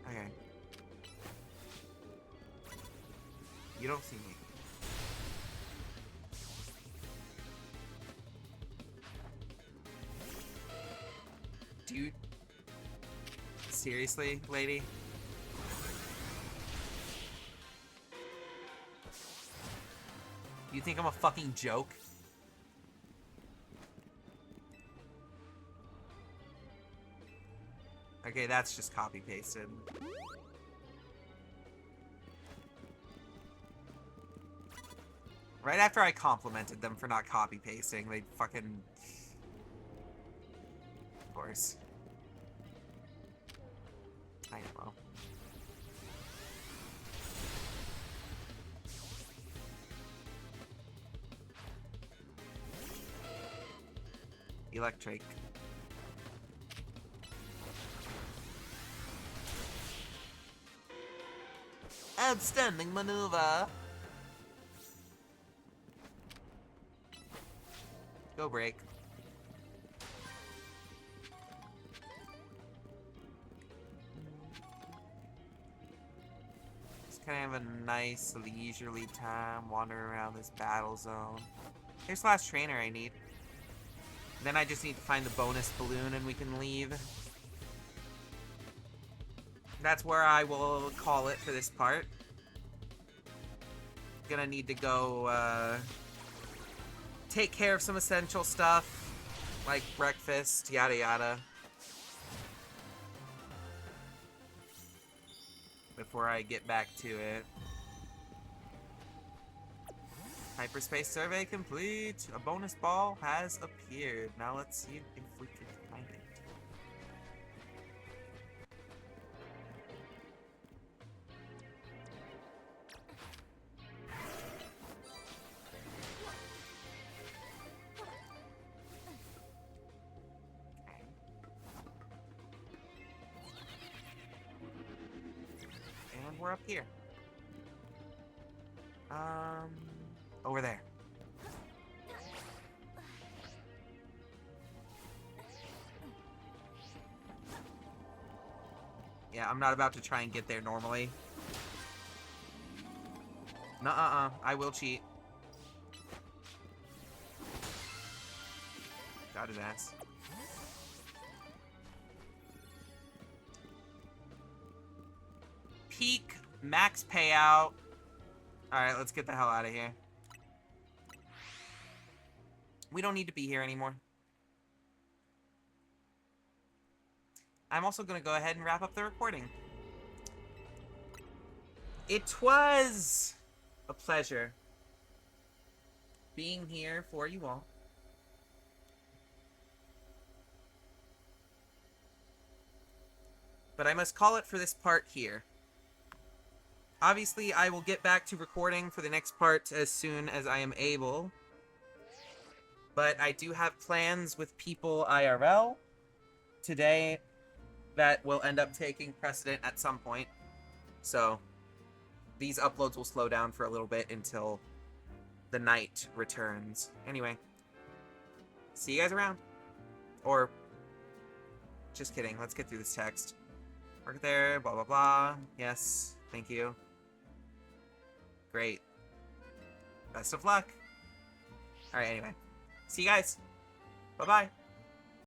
[SPEAKER 1] Okay. You don't see me. Dude. Seriously, lady? You think I'm a fucking joke? Okay, that's just copy-pasted. Right after I complimented them for not copy-pasting, they fucking... Of course. I know. Electric. Outstanding maneuver. Go break. Just kind of have a nice leisurely time wandering around this battle zone. Here's the last trainer I need. Then I just need to find the bonus balloon and we can leave. That's where I will call it for this part. Gonna need to go, take care of some essential stuff, like breakfast, yada yada. Before I get back to it. Hyperspace survey complete. A bonus ball has appeared. Now let's see if we can find it. And we're up here. Over there. Yeah, I'm not about to try and get there normally. Nuh-uh-uh. I will cheat. Got his ass. Peak max payout. Alright, let's get the hell out of here. We don't need to be here anymore. I'm also going to go ahead and wrap up the recording. It was a pleasure being here for you all. But I must call it for this part here. Obviously, I will get back to recording for the next part as soon as I am able. But I do have plans with people IRL today that will end up taking precedent at some point. So, these uploads will slow down for a little bit until the night returns. Anyway, see you guys around. Or, just kidding, let's get through this text. Work there, blah blah blah. Yes, thank you. Great. Best of luck. Alright, anyway. See you guys. Bye-bye.